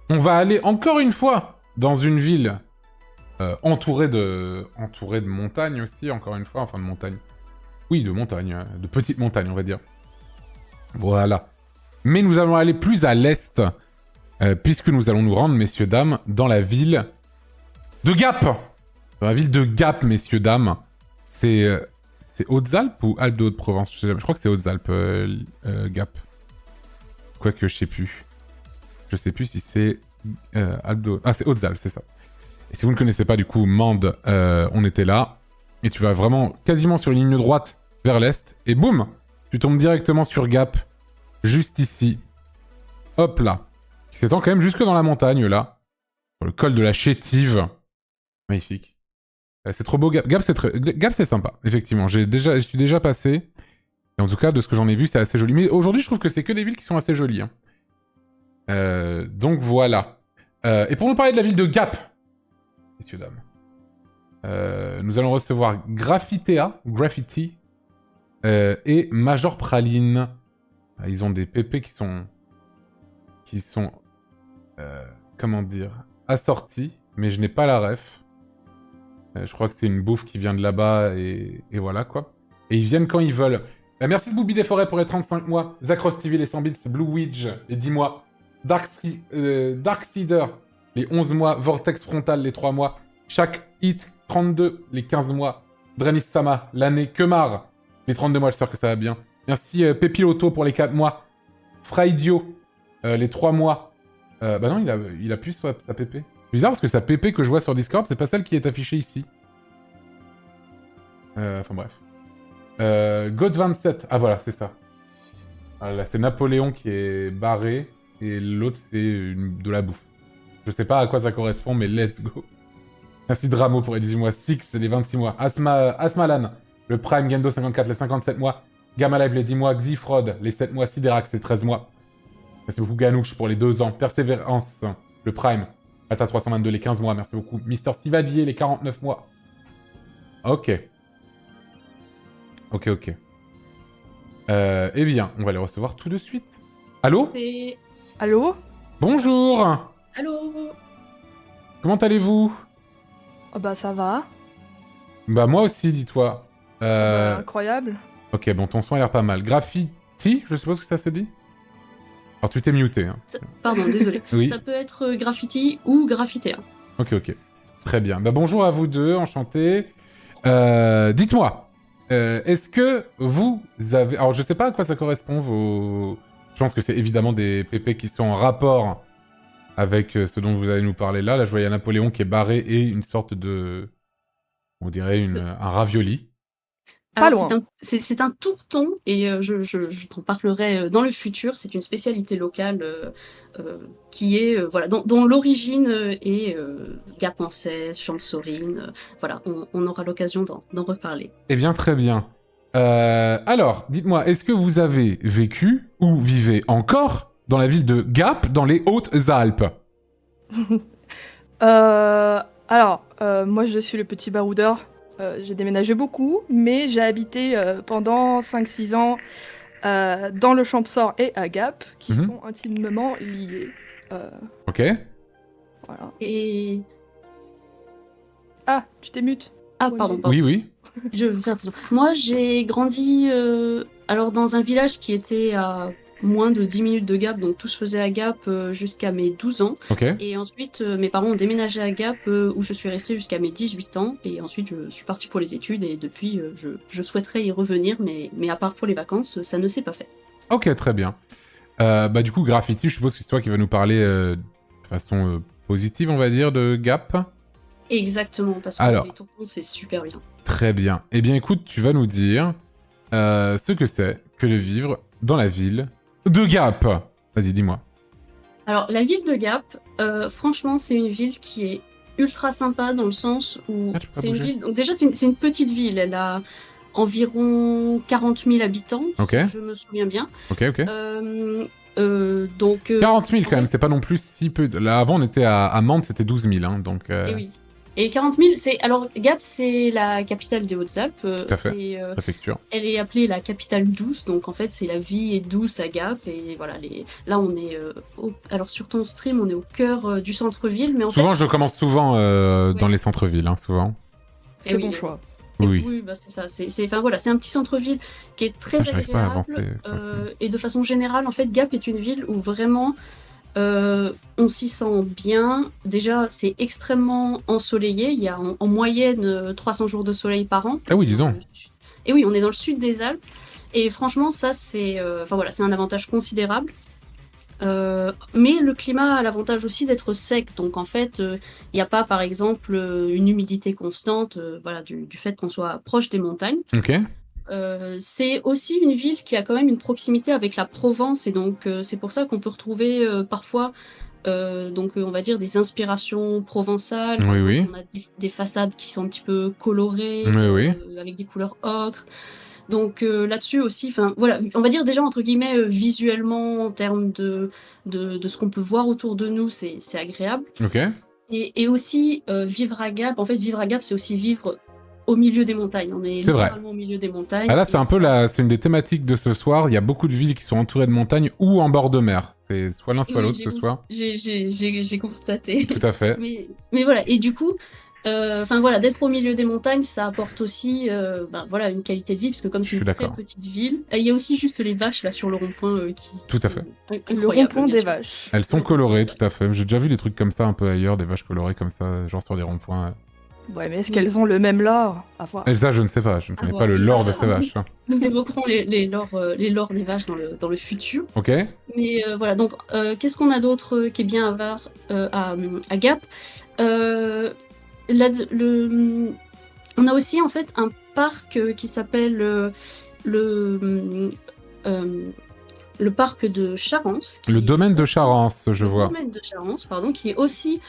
On va aller encore une fois dans une ville entourée de montagnes aussi, encore une fois. Enfin, de montagnes. Oui, de montagnes. De petites montagnes, on va dire. Voilà. Mais nous allons aller plus à l'est, puisque nous allons nous rendre, messieurs, dames, dans la ville de Gap. Dans la ville de Gap, messieurs, dames. C'est Hautes-Alpes ou Alpes de Haute-Provence? Je crois que c'est Hautes-Alpes, Gap. Quoique, je sais plus. Je sais plus si c'est Alpes de... Ah, c'est Hautes-Alpes, c'est ça. Et si vous ne connaissez pas, du coup, Mende, on était là. Et tu vas vraiment quasiment sur une ligne droite vers l'est. Et boum, tu tombes directement sur Gap. Juste ici. Hop là. Qui s'étend quand même jusque dans la montagne, là. Sur le col de la Chétive. Magnifique. C'est trop beau. Gap, c'est sympa, effectivement. Je suis déjà passé. Et en tout cas, de ce que j'en ai vu, c'est assez joli. Mais aujourd'hui, je trouve que c'est que des villes qui sont assez jolies. Hein. Donc voilà. Et pour nous parler de la ville de Gap, messieurs, dames, nous allons recevoir Graffiti, et Major Praline. Ils ont des PP qui sont comment dire, assortis, mais je n'ai pas la ref. Je crois que c'est une bouffe qui vient de là-bas, et voilà, quoi. Et ils viennent quand ils veulent. Merci Booby des Forêts pour les 35 mois. Zakros TV, les 100 bits. Blue Widge, les 10 mois. Darkseeder, les 11 mois. Vortex Frontal, les 3 mois. Chaque Hit, 32, les 15 mois. Drenis Sama, l'année. Kemar, les 32 mois, j'espère que ça va bien. Merci Pépiloto pour les 4 mois. Fraidio, les 3 mois. Bah non, il a plus sa PP. Bizarre parce que sa PP que je vois sur Discord, c'est pas celle qui est affichée ici. Enfin bref. God27. Ah voilà, c'est ça. Là, c'est Napoléon qui est barré. Et l'autre, c'est de la bouffe. Je sais pas à quoi ça correspond, mais let's go. Merci Dramo pour les 18 mois. Six, les 26 mois. Asmalan, le Prime Gendo 54, les 57 mois. Gamma Live, les 10 mois. Xifrod, les 7 mois. Siderax, les 13 mois. Merci beaucoup Ganouche pour les 2 ans. Persévérance, le Prime. Ata 322, les 15 mois. Merci beaucoup. Mister Sivadier, les 49 mois. Ok. Ok. Eh bien, on va les recevoir tout de suite. Allô? Allô? Bonjour. Allô? Comment allez-vous? Oh bah ça va. Bah moi aussi, dis-toi. Bah, incroyable. Ok, bon, ton son a l'air pas mal. Graffiti, je suppose que ça se dit? Alors tu t'es muté. Hein. Pardon, désolé. Oui. Ça peut être graffiti ou graffité. Hein. Ok. Très bien. Bah bonjour à vous deux, enchanté. Dites-moi, est-ce que vous avez... Alors je sais pas à quoi ça correspond, vos... Je pense que c'est évidemment des PP qui sont en rapport avec ce dont vous allez nous parler là. Là, je voyais un Napoléon qui est barré et une sorte de... On dirait un ravioli. Pas loin. C'est un tourton, et je t'en parlerai dans le futur. C'est une spécialité locale qui est, voilà, dont l'origine est Gap en Cèze, Champs-Sorine. Voilà, on aura l'occasion d'en reparler. Eh bien, très bien. Alors, dites-moi, est-ce que vous avez vécu ou vivez encore dans la ville de Gap, dans les Hautes-Alpes? Alors, moi je suis le petit baroudeur. J'ai déménagé beaucoup, mais j'ai habité pendant 5-6 ans dans le Champsaur et à Gap, qui sont intimement liés. Ok. Voilà. Et... Ah, tu t'es mute. Ah, pardon. Oui. Je vais faire attention. Moi, j'ai grandi alors dans un village qui était à moins de 10 minutes de Gap, donc tout se faisait à Gap jusqu'à mes 12 ans. Ok. Et ensuite, mes parents ont déménagé à Gap où je suis restée jusqu'à mes 18 ans. Et ensuite, je suis partie pour les études et depuis, je souhaiterais y revenir, mais à part pour les vacances, ça ne s'est pas fait. Ok, très bien. Bah du coup, Graffiti, je suppose que c'est toi qui vas nous parler de façon positive, on va dire, de Gap. Exactement, parce que les tourtons, c'est super bien. Très bien. Eh bien, écoute, tu vas nous dire ce que c'est que de vivre dans la ville de Gap. Vas-y, dis-moi. Alors, la ville de Gap, franchement, c'est une ville qui est ultra sympa dans le sens où c'est une ville... Donc déjà, c'est une petite ville. Elle a environ 40 000 habitants, si je me souviens bien. Ok. Donc, 40 000 quand même, c'est pas non plus si peu. Là, avant, on était à Mende, c'était 12 000. Hein, donc, Et oui. Et 40 000, alors Gap, c'est la capitale des Hautes-Alpes. Tout à fait. Préfecture. Elle est appelée la capitale douce, donc en fait, c'est la vie est douce à Gap. Et voilà, là, on est. Alors sur ton stream, on est au cœur du centre-ville, mais souvent, je commence souvent dans les centres-villes, hein, souvent. C'est bon choix. Oui. Oui, bah c'est ça. Enfin voilà, c'est un petit centre-ville qui est très J'arrive pas à agréable. avancer. Et de façon générale, en fait, Gap est une ville où vraiment on s'y sent bien. Déjà, c'est extrêmement ensoleillé. Il y a en moyenne 300 jours de soleil par an. Ah oui, dis donc. Et oui, on est dans le sud des Alpes. Et franchement, ça, c'est c'est un avantage considérable. Mais le climat a l'avantage aussi d'être sec. Donc en fait, il n'y a pas, par exemple, une humidité constante du fait qu'on soit proche des montagnes. Ok. C'est aussi une ville qui a quand même une proximité avec la Provence, et donc c'est pour ça qu'on peut retrouver parfois on va dire des inspirations provençales. Par exemple, on a des façades qui sont un petit peu colorées, avec des couleurs ocre. Donc là-dessus aussi, on va dire déjà entre guillemets visuellement en termes de ce qu'on peut voir autour de nous, c'est agréable. Ok. Et aussi vivre à Gap, c'est aussi vivre au milieu des montagnes. On est littéralement au milieu des montagnes. Ah là, c'est un peu c'est une des thématiques de ce soir. Il y a beaucoup de villes qui sont entourées de montagnes ou en bord de mer. C'est soit l'un soit l'autre ce soir. J'ai constaté. Tout à fait. Mais voilà, et du coup, d'être au milieu des montagnes, ça apporte aussi une qualité de vie, parce que comme c'est une très petite ville, il y a aussi juste les vaches là sur le rond-point qui tout à fait. Le rond-point des vaches. Elles sont colorées, tout à fait. J'ai déjà vu des trucs comme ça un peu ailleurs, des vaches colorées comme ça, genre sur des ronds-points. Ouais, mais est-ce qu'elles ont le même lore à voir? Ça, je ne sais pas. Je ne connais pas le lore de ces vaches. Nous évoquerons les lores des vaches dans le futur. Ok. Mais voilà, donc qu'est-ce qu'on a d'autre qui est bien à voir à Gap? On a aussi en fait un parc qui s'appelle le parc de Charence. Le domaine de Charence, je vois. Le domaine de Charence, pardon, qui est aussi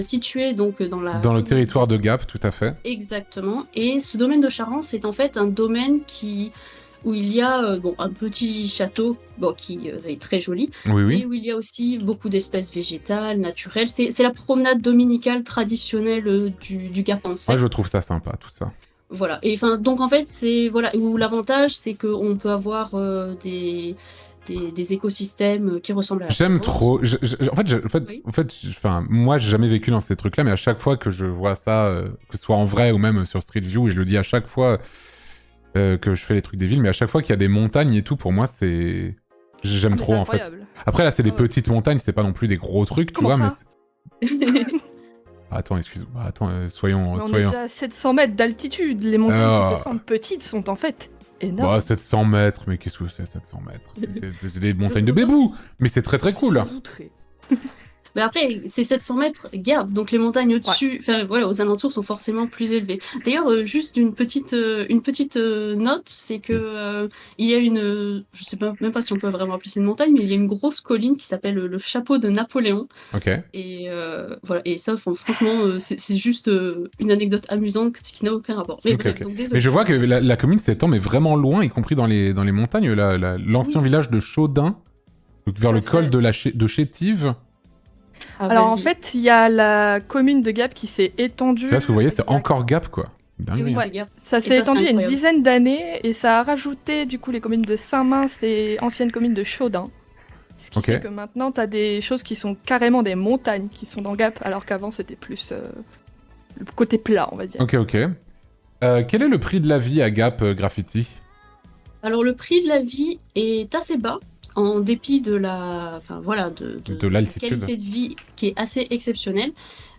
situé donc dans le territoire de Gap, tout à fait. Exactement. Et ce domaine de Charence est en fait un domaine où il y a un petit château qui est très joli, et où il y a aussi beaucoup d'espèces végétales, naturelles. C'est la promenade dominicale traditionnelle du Gapençais. Ouais, je trouve ça sympa, tout ça. Voilà. Et donc en fait, où l'avantage, c'est qu'on peut avoir des écosystèmes qui ressemblent à la J'aime trop. Moi, j'ai jamais vécu dans ces trucs-là, mais à chaque fois que je vois ça, que ce soit en vrai ou même sur Street View, et je le dis à chaque fois que je fais les trucs des villes, mais à chaque fois qu'il y a des montagnes et tout, pour moi, j'aime trop en fait. Après, là, c'est des petites montagnes, c'est pas non plus des gros trucs, tu vois, mais. Attends, excuse-moi. Attends, soyons. On est déjà à 700 mètres d'altitude. Les montagnes qui te semblent petites sont en fait énormes. Bah, 700 mètres, mais qu'est-ce que c'est 700 mètres? C'est des montagnes de bébou, mais c'est très très cool. Mais après, c'est 700 mètres Gap, donc les montagnes au-dessus, aux alentours sont forcément plus élevées. D'ailleurs, juste une petite note, c'est que il y a je sais même pas si on peut vraiment appeler ça une montagne, mais il y a une grosse colline qui s'appelle le chapeau de Napoléon. Ok. Et et ça, franchement, c'est juste une anecdote amusante qui n'a aucun rapport. Mais bref, donc désolé. Mais je vois que la commune s'étend mais vraiment loin, y compris dans les montagnes. L'ancien village de Chaudin, vers le col de Chétive. Alors en fait, il y a la commune de Gap qui s'est étendue. Là, ce que vous voyez, c'est encore Gap, quoi. Ça s'est étendu il y a une dizaine d'années et ça a rajouté du coup les communes de Saint-Mince et ancienne commune de Chaudin. Ce qui fait que maintenant, tu as des choses qui sont carrément des montagnes qui sont dans Gap, alors qu'avant c'était plus le côté plat, on va dire. Ok. Quel est le prix de la vie à Gap Graffiti? Alors le prix de la vie est assez bas. En dépit de la qualité de vie qui est assez exceptionnelle.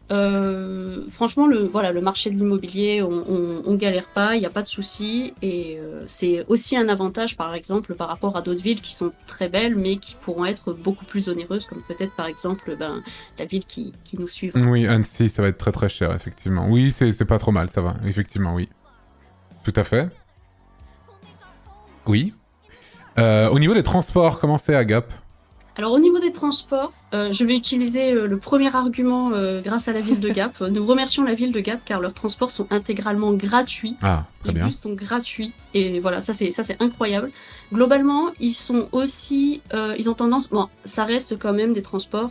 Franchement, le marché de l'immobilier, on galère pas, il n'y a pas de souci, et c'est aussi un avantage, par exemple, par rapport à d'autres villes qui sont très belles, mais qui pourront être beaucoup plus onéreuses, comme peut-être, par exemple, la ville qui nous suivra. Oui, Annecy, ça va être très très cher, effectivement. Oui, c'est pas trop mal, ça va, effectivement, oui. Tout à fait. Oui. Au niveau des transports, comment c'est à Gap? Alors au niveau des transports, je vais utiliser le premier argument grâce à la ville de Gap. Nous remercions la ville de Gap car leurs transports sont intégralement gratuits. Ah, très bien. Les bus sont gratuits et voilà, ça c'est incroyable. Globalement, ils sont aussi, ils ont tendance, ça reste quand même des transports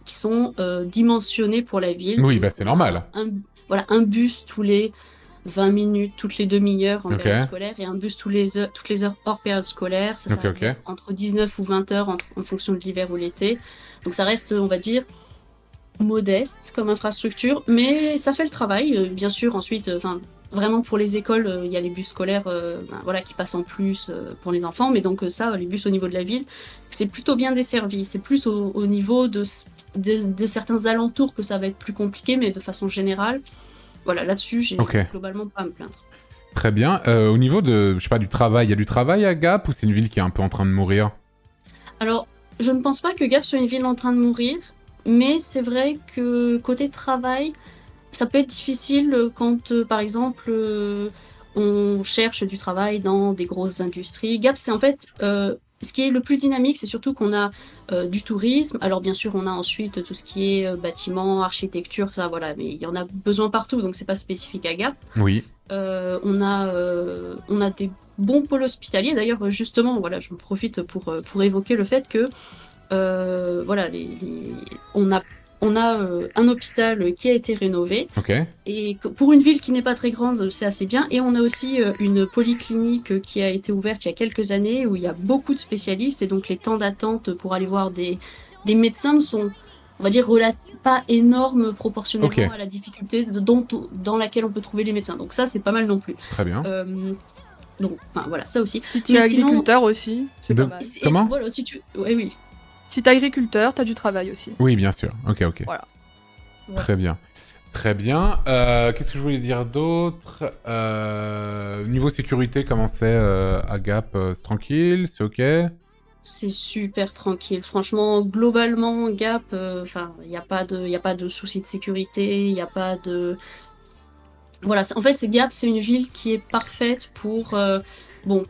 qui sont dimensionnés pour la ville. Oui, bah c'est normal. Un bus tous les 20 minutes, toutes les demi-heures en Ok. période scolaire, et un bus toutes les heures hors période scolaire. Ça Ok, s'arrête ok. entre 19 ou 20 heures en fonction de l'hiver ou l'été. Donc ça reste, on va dire, modeste comme infrastructure, mais ça fait le travail. Bien sûr, ensuite, vraiment pour les écoles, il y a les bus scolaires voilà, qui passent en plus pour les enfants, mais donc ça, les bus au niveau de la ville, c'est plutôt bien desservi. C'est plus au niveau de certains alentours que ça va être plus compliqué, mais de façon générale, voilà, là-dessus, j'ai globalement pas à me plaindre. Très bien. Au niveau de, je sais pas, du travail, il y a du travail à Gap ou c'est une ville qui est un peu en train de mourir? Alors, je ne pense pas que Gap soit une ville en train de mourir, mais c'est vrai que côté travail, ça peut être difficile quand, par exemple, on cherche du travail dans des grosses industries. Gap, c'est en fait ce qui est le plus dynamique, c'est surtout qu'on a du tourisme. Alors bien sûr, on a ensuite tout ce qui est bâtiment, architecture, ça voilà, mais il y en a besoin partout, donc c'est pas spécifique à Gap. Oui. On a des bons pôles hospitaliers. D'ailleurs, justement, voilà, je profite pour évoquer le fait que voilà, on a un hôpital qui a été rénové. Et pour une ville qui n'est pas très grande, c'est assez bien. Et on a aussi une polyclinique qui a été ouverte il y a quelques années où il y a beaucoup de spécialistes. Et donc les temps d'attente pour aller voir des médecins sont, on va dire, pas énormes proportionnellement à la difficulté dans laquelle on peut trouver les médecins. Donc ça, c'est pas mal non plus. Très bien. Donc, voilà, ça aussi. Si tu es agriculteur aussi, c'est pas mal. Comment voilà, si tu... oui. Si t'es agriculteur, t'as du travail aussi. Oui, bien sûr. Ok. Voilà. Très bien. Très bien. Qu'est-ce que je voulais dire d'autre? Niveau sécurité, comment c'est à Gap? C'est tranquille? C'est ok? C'est super tranquille. Franchement, globalement, Gap, il n'y a pas de soucis de sécurité, il n'y a pas de... Voilà, en fait, Gap, c'est une ville qui est parfaite pour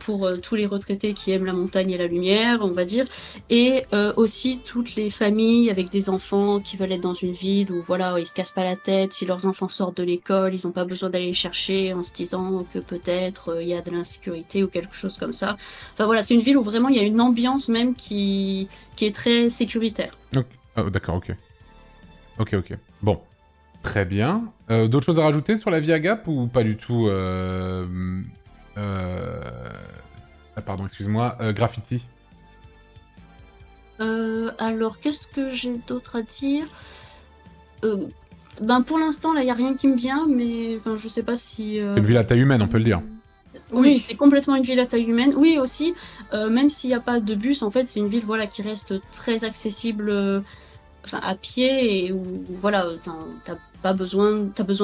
tous les retraités qui aiment la montagne et la lumière, on va dire, et aussi toutes les familles avec des enfants qui veulent être dans une ville où voilà, ils se cassent pas la tête. Si leurs enfants sortent de l'école, ils n'ont pas besoin d'aller les chercher en se disant que peut-être il y a de l'insécurité ou quelque chose comme ça. Enfin voilà, c'est une ville où vraiment il y a une ambiance même qui est très sécuritaire. D'accord, ok. Bon. Très bien. D'autres choses à rajouter sur la vie à Gap ou pas du tout pardon, excuse-moi. Graffiti. Alors, qu'est-ce que j'ai d'autre à dire? Pour l'instant, là, il n'y a rien qui me vient, mais je sais pas si... C'est une ville à taille humaine, on peut le dire. Oui, c'est complètement une ville à taille humaine. Oui, aussi, même s'il n'y a pas de bus, en fait, c'est une ville voilà, qui reste très accessible à pied et où voilà, t'as besoin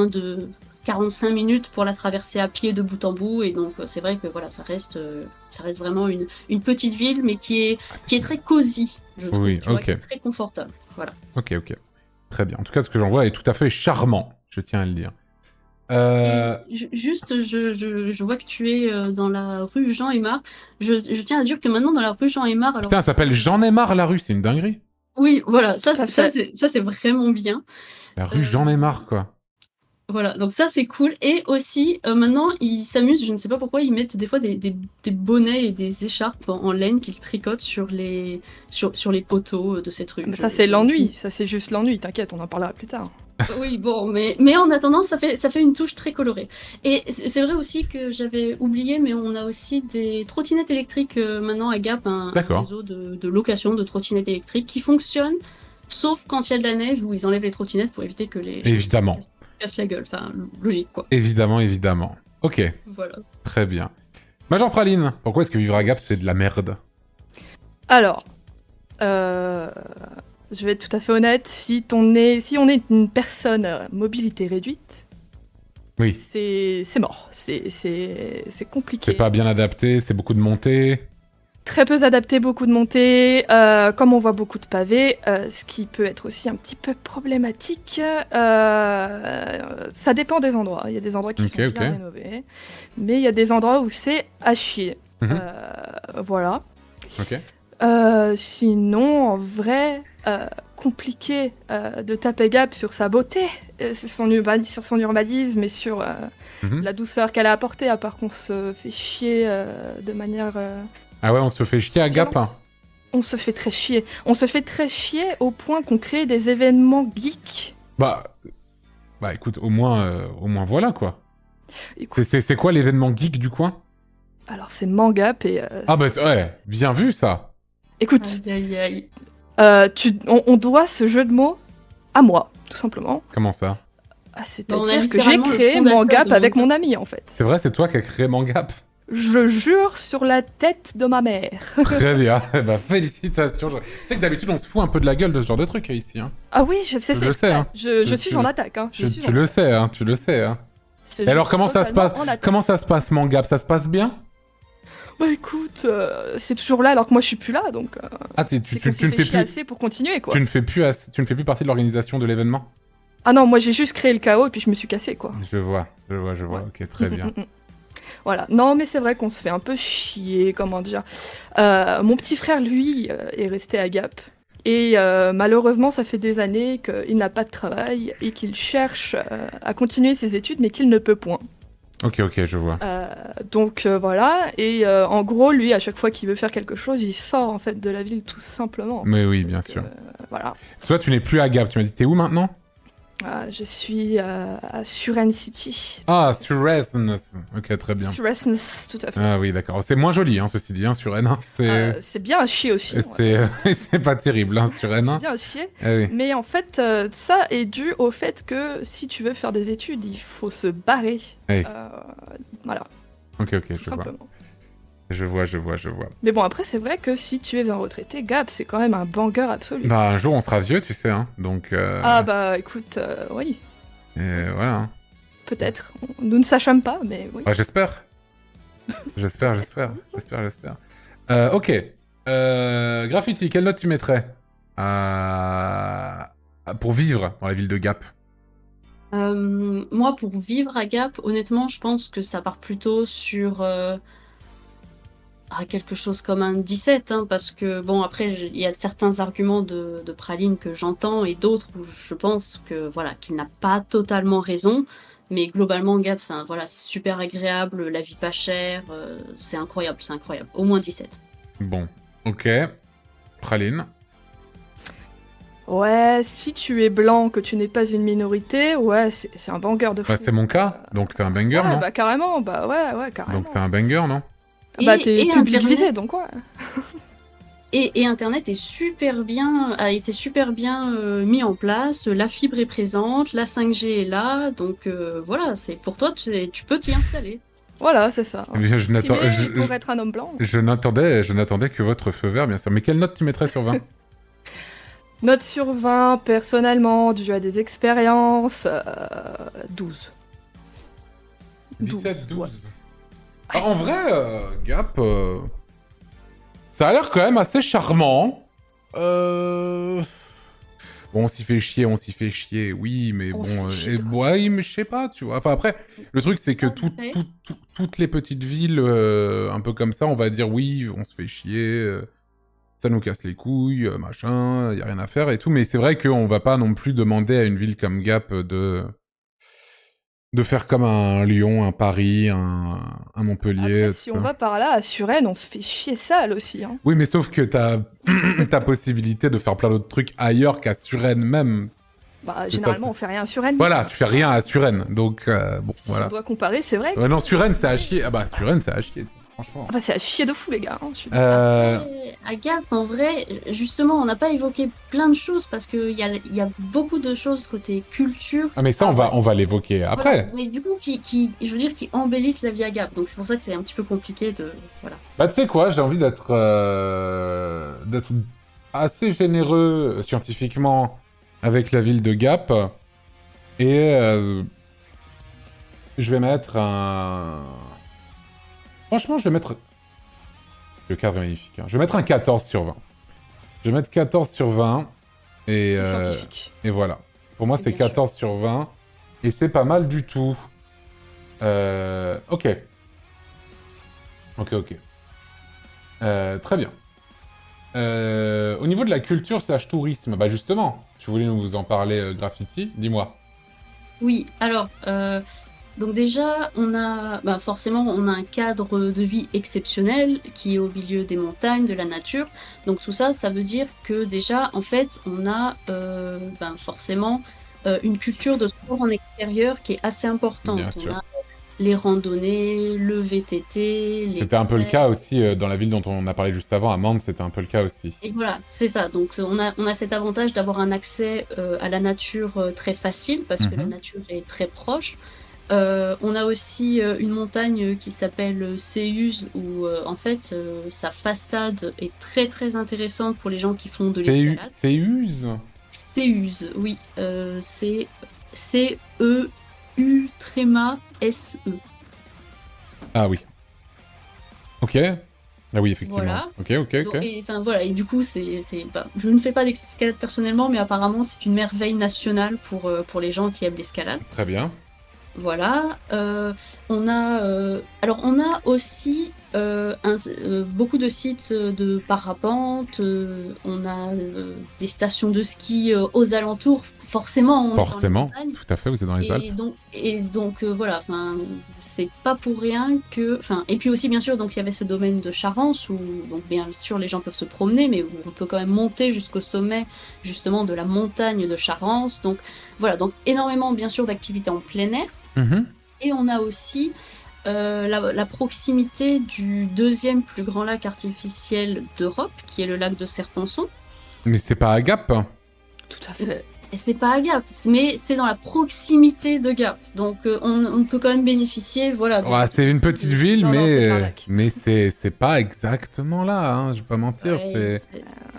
de 45 minutes pour la traverser à pied de bout en bout, et donc c'est vrai que voilà, ça reste vraiment une petite ville, mais qui est très cosy, je trouve, oui, qui est très confortable. Voilà. Ok. Très bien. En tout cas, ce que j'en vois est tout à fait charmant, je tiens à le dire. Juste, je vois que tu es dans la rue Jean-Aymar. Je tiens à dire que maintenant, dans la rue Jean-Aymar... Putain, ça s'appelle Jean-Aymar la rue, c'est une dinguerie. Oui, voilà, ça c'est vraiment bien. La rue Jean-Aymar, quoi. Voilà, donc ça c'est cool. Et aussi, maintenant, ils s'amusent, je ne sais pas pourquoi, ils mettent des fois des bonnets et des écharpes en laine qu'ils tricotent sur les poteaux de cette rue. Ça c'est l'ennui, ça c'est juste l'ennui, t'inquiète, on en parlera plus tard. Oui, bon, mais en attendant, ça fait une touche très colorée. Et c'est vrai aussi que j'avais oublié, mais on a aussi des trottinettes électriques maintenant à Gap, un réseau de location de trottinettes électriques qui fonctionne, sauf quand il y a de la neige où ils enlèvent les trottinettes pour éviter que les... Évidemment. Cassent la gueule, enfin, logique, quoi. Évidemment. Ok. Voilà. Très bien. Major Praline, pourquoi est-ce que vivre à Gap, c'est de la merde? Alors, je vais être tout à fait honnête, si on est une personne à mobilité réduite, oui, c'est mort, c'est compliqué. C'est pas bien adapté, c'est beaucoup de montées. Très peu adapté, beaucoup de montées, comme on voit beaucoup de pavés, ce qui peut être aussi un petit peu problématique. Ça dépend des endroits. Il y a des endroits qui sont bien rénovés, mais il y a des endroits où c'est à chier. Voilà. Ok. Sinon, en vrai, compliqué de taper Gap sur sa beauté, sur son urbanisme et sur la douceur qu'elle a apportée, à part qu'on se fait chier de manière... Ah ouais, on se fait chier à Gap. On se fait très chier. On se fait très chier au point qu'on crée des événements geeks. Bah écoute, au moins voilà, quoi. Écoute, C'est quoi l'événement geek du coin? alors c'est Mangap et... Ah bah ouais, bien vu, ça. Écoute, Aïe, aïe, aïe. on doit ce jeu de mots à moi, tout simplement. Comment ça? Ah, On a c'est-à-dire que j'ai littéralement le créé fondateur Mangap de avec Mangap. mon ami, en fait. C'est vrai, c'est toi qui as créé Mangap. Je jure sur la tête de ma mère. Très bien, bah félicitations. Tu sais que d'habitude on se fout un peu de la gueule de ce genre de truc ici. Hein. Ah oui, je sais. Je le sais, hein. Je suis en attaque. Hein. Je suis Tu le sais, hein, tu le sais. Hein. C'est Et alors juste comment ça se passe? totalement en attaque. Comment ça se passe Mangap? Ça se passe bien? Bah écoute, c'est toujours là alors que moi je suis plus là, donc Ah tu c'est qu'on ne s'est fais fait chier plus assez pour continuer, quoi. tu ne fais plus partie de l'organisation de l'événement? Ah non, moi j'ai juste créé le chaos et puis je me suis cassé, quoi. Je vois. Ouais. Ok, très bien. Voilà. Non, mais c'est vrai qu'on se fait un peu chier, comment dire. Mon petit frère, lui, est resté à Gap. Et malheureusement, ça fait des années qu'il n'a pas de travail et qu'il cherche à continuer ses études, mais qu'il ne peut point. Ok, je vois. Donc voilà. Et en gros, lui, à chaque fois qu'il veut faire quelque chose, il sort en fait de la ville tout simplement. Mais oui, bien Parce que, sûr. Voilà. Toi, tu n'es plus à Gap. Tu m'as dit, t'es où maintenant? Je suis à Suren City. Ah, sur Resonance. Ok, très bien. Suren, tout à fait. Ah oui, d'accord. C'est moins joli, hein, ceci dit, hein, sur N. Hein. C'est bien à chier aussi. C'est pas terrible, hein, sur N. C'est Hein. bien à chier. Ah oui. Mais en fait, ça est dû au fait que si tu veux faire des études, il faut se barrer. Oui. Voilà, Ok, tout je vois. simplement. Je vois. Mais bon, après, c'est vrai que si tu es un retraité, Gap, c'est quand même un banger absolu. Bah, un jour, on sera vieux, tu sais, hein. Donc, Ah bah écoute, oui, voilà. Hein. peut-être. Nous ne sachons pas, mais oui. Bah, j'espère. J'espère. Ok. Graffiti, quelle note tu mettrais pour vivre dans la ville de Gap? Moi, pour vivre à Gap, honnêtement, je pense que ça part plutôt sur quelque chose comme un 17, hein, parce que, bon, après, il y a certains arguments de Praline que j'entends et d'autres où je pense que, voilà, qu'il n'a pas totalement raison. Mais globalement, Gap, voilà, c'est super agréable, la vie pas chère, c'est incroyable. Au moins 17. Bon, ok. Praline. Ouais, si tu es blanc, que tu n'es pas une minorité, ouais, c'est un banger de fou. Bah, c'est mon cas, donc c'est un banger, Ouais, non? bah carrément, bah ouais, carrément. Donc c'est un banger, non? Bah t'es Et public Internet. visé, donc ouais. Et Internet a été super bien mis en place. La fibre est présente, la 5G est là, donc voilà, c'est pour toi, tu peux t'y installer. Voilà, c'est ça. Eh bien, Pour être un homme blanc. Je n'attendais que votre feu vert, bien sûr. Mais quelle note tu mettrais sur 20? Note sur 20, personnellement, dû à des expériences, 12. 17, 12. Ouais. Ah, en vrai, Gap, ça a l'air quand même assez charmant. Bon, on s'y fait chier, oui, mais On se bon... fait chier, ouais, mais je sais pas, tu vois. Enfin, après, le truc, c'est que Après. toutes les petites villes, un peu comme ça, on va dire, oui, on se fait chier, ça nous casse les couilles, machin, y a rien à faire et tout. Mais c'est vrai qu'on va pas non plus demander à une ville comme Gap de faire comme un Lyon, un Paris, un Montpellier, Après, tout si ça. on va par là, à Suresnes, on se fait chier sale aussi. Hein. Oui, mais sauf que t'as possibilité de faire plein d'autres trucs ailleurs qu'à Suresnes même. Bah, C'est généralement, ça. on fait rien à Suresnes. Voilà, tu fais rien à Suresnes, donc bon, Si voilà. on doit comparer, c'est vrai. Ouais, non, Suresnes, c'est à chier. Ah bah, Suresnes, c'est à chier, franchement. Ah bah, c'est à chier de fou, les gars. Hein, je suis- Après, à Gap, en vrai, justement, on n'a pas évoqué plein de choses parce qu'il y a beaucoup de choses côté culture. Ah, mais ça, on va l'évoquer après. Voilà. Mais du coup, je veux dire, qui embellissent la vie à Gap. Donc c'est pour ça que c'est un petit peu compliqué de. Voilà. Bah, tu sais quoi, j'ai envie d'être assez généreux scientifiquement avec la ville de Gap. Et je vais mettre un... Franchement, je vais mettre... Le cadre est magnifique. Hein. Je vais mettre un 14 sur 20. Je vais mettre 14 sur 20. Et, C'est scientifique. et voilà. Pour moi, c'est Bien 14 sur 20. Et c'est pas mal du tout. Ok. Très bien. Au niveau de la culture / tourisme, bah justement, tu voulais nous en parler, Graffiti, dis-moi. Oui, alors, Donc déjà, forcément, on a un cadre de vie exceptionnel qui est au milieu des montagnes, de la nature. Donc tout ça, ça veut dire que déjà, en fait, on a forcément une culture de sport en extérieur qui est assez importante. Bien On sûr. a les randonnées, le VTT, les C'était un peu le trails. cas aussi dans la ville dont on a parlé juste avant, à Mende, c'était un peu le cas aussi. Et voilà, c'est ça. Donc on a cet avantage d'avoir un accès à la nature très facile parce que la nature est très proche. On a aussi une montagne qui s'appelle Céuse où en fait sa façade est très très intéressante pour les gens qui font de l'escalade. Céuse? Céuse, oui. C'est C-E-U tréma S-E. Ah oui. Ok. Ah oui, effectivement. Voilà. Ok. Donc, et du coup, je ne fais pas d'escalade personnellement, mais apparemment c'est une merveille nationale pour les gens qui aiment l'escalade. Très bien. Voilà. On a aussi beaucoup de sites de parapente. On a des stations de ski aux alentours. Forcément, on est dans les montagnes. Tout à fait, vous êtes dans les Alpes. Donc voilà. Enfin, c'est pas pour rien que. Enfin, et puis aussi bien sûr, donc il y avait ce domaine de Charence où donc bien sûr les gens peuvent se promener, mais où on peut quand même monter jusqu'au sommet justement de la montagne de Charence. Donc voilà. Donc énormément bien sûr d'activités en plein air. Et on a aussi la proximité du deuxième plus grand lac artificiel d'Europe, qui est le lac de Serponçon. Mais c'est pas à Gap? Tout à fait. Et c'est pas à Gap, mais c'est dans la proximité de Gap. Donc on peut quand même bénéficier, voilà. Ouais, c'est une petite ville, Non, c'est pas un lac. mais c'est pas exactement là, hein, je vais pas mentir. Ouais,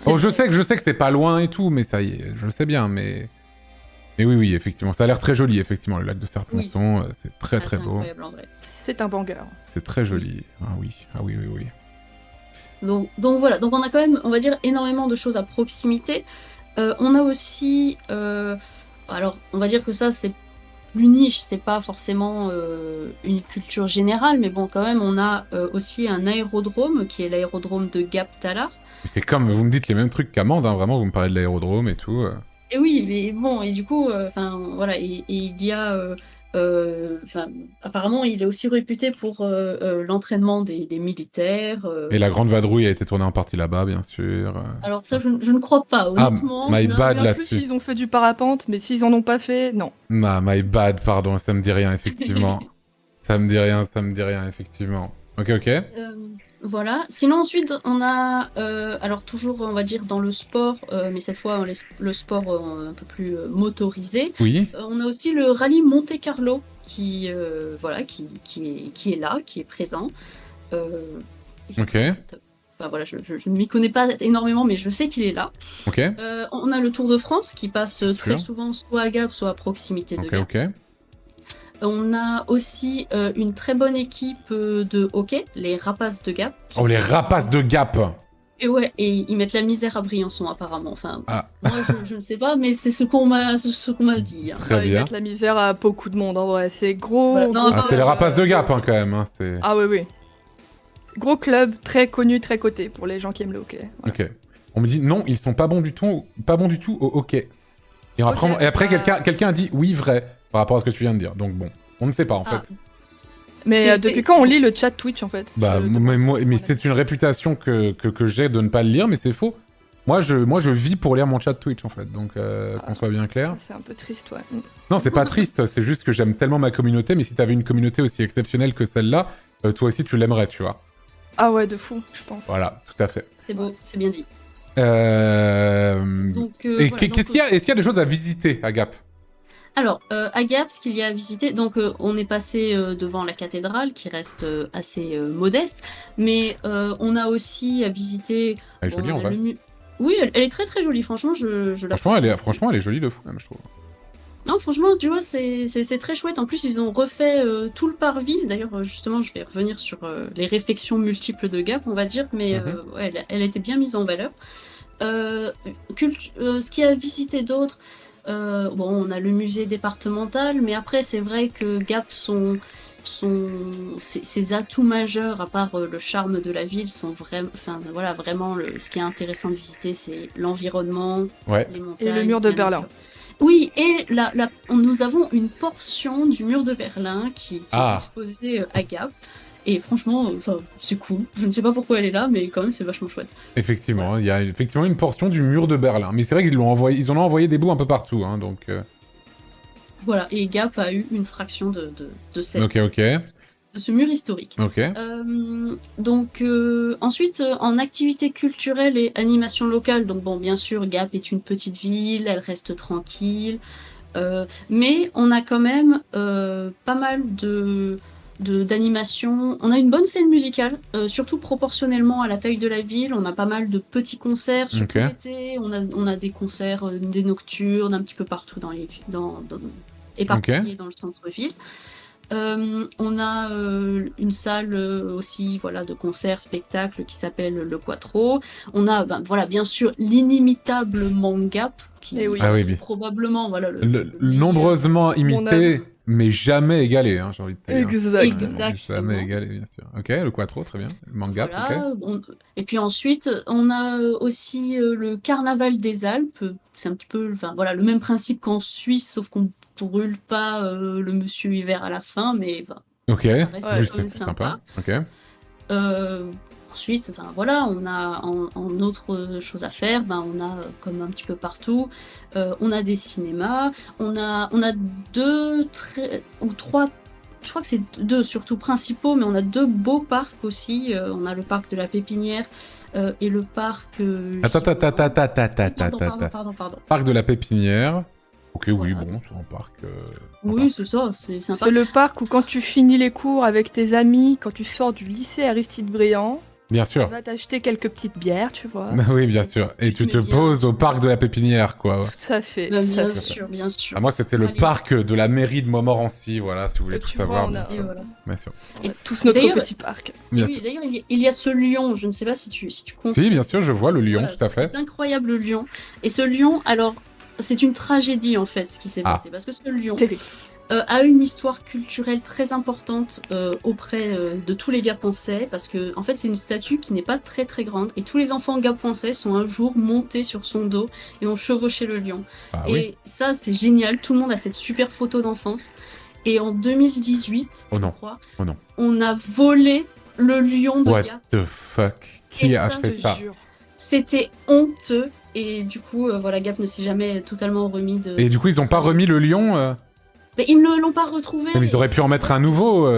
Oh, je sais que c'est pas loin et tout, mais ça y est, je le sais bien, mais... Mais oui, effectivement, ça a l'air très joli, effectivement, le lac de Serponçon, c'est très très beau. Incroyable en vrai. C'est un banger. C'est très joli, ah oui. Donc voilà, donc on a quand même, on va dire, énormément de choses à proximité. On a aussi, alors on va dire que ça c'est plus niche, c'est pas forcément une culture générale, mais bon quand même on a aussi un aérodrome qui est l'aérodrome de Gap-Talar. C'est comme, vous me dites les mêmes trucs qu'Amande, hein, vraiment, vous me parlez de l'aérodrome et tout. Et oui, mais bon, et du coup, voilà, et il y a, apparemment, il est aussi réputé pour l'entraînement des militaires. Et la Grande Vadrouille a été tournée en partie là-bas, bien sûr. Alors ça, je ne crois pas, honnêtement. My bad En là-dessus. plus, ils ont fait du parapente, mais s'ils en ont pas fait, non. My bad, pardon, ça me dit rien, effectivement. ça me dit rien, effectivement. Ok. Voilà. Sinon, ensuite, on a, alors toujours, on va dire, dans le sport, mais cette fois, le sport un peu plus motorisé. Oui. On a aussi le rallye Monte Carlo qui, qui est là, qui est présent. Ok. Voilà, je ne m'y connais pas énormément, mais je sais qu'il est là. Ok. On a le Tour de France qui passe très souvent soit à Gap, soit à proximité de Gap. Ok. On a aussi une très bonne équipe de hockey, les Rapaces de Gap. Oh, les Rapaces de Gap! Et ouais, et ils mettent la misère à Briançon apparemment. Enfin, moi je ne sais pas, mais c'est ce qu'on m'a dit. Hein. Très bien. Ils mettent la misère à beaucoup de monde, en vrai. C'est gros. Voilà. Non, c'est les Rapaces de Gap, hein, quand même. Hein, ah oui. Gros club, très connu, très coté pour les gens qui aiment le hockey. Voilà. Ok. On me dit non, ils sont pas bons du tout au hockey. Et après, quelqu'un a dit oui, vrai, par rapport à ce que tu viens de dire. Donc bon, on ne sait pas en fait. Mais depuis quand on lit le chat Twitch en fait? Mais c'est une réputation que j'ai de ne pas le lire, mais c'est faux. Moi, je vis pour lire mon chat Twitch en fait, donc qu'on soit bien clair. C'est un peu triste, ouais. Non, c'est pas triste, c'est juste que j'aime tellement ma communauté, mais si t'avais une communauté aussi exceptionnelle que celle-là, toi aussi tu l'aimerais, tu vois. Ah ouais, de fou, je pense. Voilà, tout à fait. C'est beau, c'est bien dit. Est-ce qu'il y a des choses à visiter à Gap? Alors, à Gap, ce qu'il y a à visiter, donc on est passé devant la cathédrale qui reste assez modeste, mais on a aussi à visiter... Elle est jolie en vrai. Oui, elle est très très jolie, franchement, je la franchement, elle est jolie de fou même, je trouve. Non, franchement, tu vois, c'est très chouette. En plus, ils ont refait tout le parvis. D'ailleurs, justement, je vais revenir sur les réflexions multiples de Gap, on va dire, mais ouais, elle a été bien mise en valeur. Ce qu'il y a à visiter d'autre, on a le musée départemental, mais après, c'est vrai que Gap, ses atouts majeurs, à part le charme de la ville, sont vraiment, ce qui est intéressant de visiter, c'est l'environnement, les montagnes. Et le mur de Berlin. Oui, et nous avons une portion du mur de Berlin qui est exposée à Gap. Et franchement, c'est cool. Je ne sais pas pourquoi elle est là, mais quand même, c'est vachement chouette. Effectivement, il y a effectivement une portion du mur de Berlin. Mais c'est vrai qu'ils en ont envoyé des bouts un peu partout, hein, donc... Voilà, et Gap a eu une fraction de de ce mur historique. Ok. Donc ensuite, en activité culturelle et animation locale, donc bon, bien sûr, Gap est une petite ville, elle reste tranquille, mais on a quand même pas mal d'animation. On a une bonne scène musicale, surtout proportionnellement à la taille de la ville. On a pas mal de petits concerts, surtout l'été. On a des concerts, des nocturnes, un petit peu partout éparpillés dans le centre-ville. On a une salle aussi, voilà, de concerts, spectacles qui s'appelle le Quattro. On a, voilà, bien sûr, l'inimitable Mangap, qui est probablement, voilà, le nombreusement imité, mais jamais égalé, hein, j'ai envie de te dire. Exactement. Jamais égalé, bien sûr. Ok, le Quattro, très bien. Le Mangap, voilà, et puis ensuite, on a aussi le Carnaval des Alpes. C'est un petit peu, voilà, le même principe qu'en Suisse, sauf qu'on brûle pas le monsieur hiver à la fin, mais ok, ça reste quand même sympa. Ok. Ensuite, voilà, on a en autre chose à faire, on a comme un petit peu partout, on a des cinémas, on a 2 ou 3, je crois que c'est 2 surtout principaux, mais on a 2 beaux parcs aussi. On a le parc de la Pépinière et le parc. Pardon. Parc de la Pépinière. Ok, voilà. Oui, bon, c'est un parc. Oui, c'est ça, c'est sympa. C'est le parc où quand tu finis les cours avec tes amis, quand tu sors du lycée Aristide Briand, bien sûr. Tu vas t'acheter quelques petites bières, tu vois. Oui, bien sûr. Et tu te poses au parc de la Pépinière, quoi. Tout à fait. Bien sûr. Ah, moi, c'était le parc de la mairie de Montmorency, voilà, si vous voulez tout savoir. Bien sûr. Et tous notre petit parc. Oui, d'ailleurs, il y a ce lion, je ne sais pas si tu comptes. Si, bien sûr, je vois le lion, tout à fait. C'est incroyable, le lion. Et ce lion, alors, c'est une tragédie, en fait, ce qui s'est passé. Parce que ce lion a une histoire culturelle très importante auprès de tous les Gapençais, parce que en fait c'est une statue qui n'est pas très très grande, et tous les enfants Gapençais sont un jour montés sur son dos et ont chevauché le lion. Ça c'est génial, tout le monde a cette super photo d'enfance. Et en 2018, je crois, on a volé le lion de Gap. What the fuck? Qui a fait ça? C'était honteux, et du coup voilà, Gap ne s'est jamais totalement remis de... Et du coup ils ont pas remis le lion Mais ils ne l'ont pas retrouvé. Mais ils auraient pu en mettre un nouveau.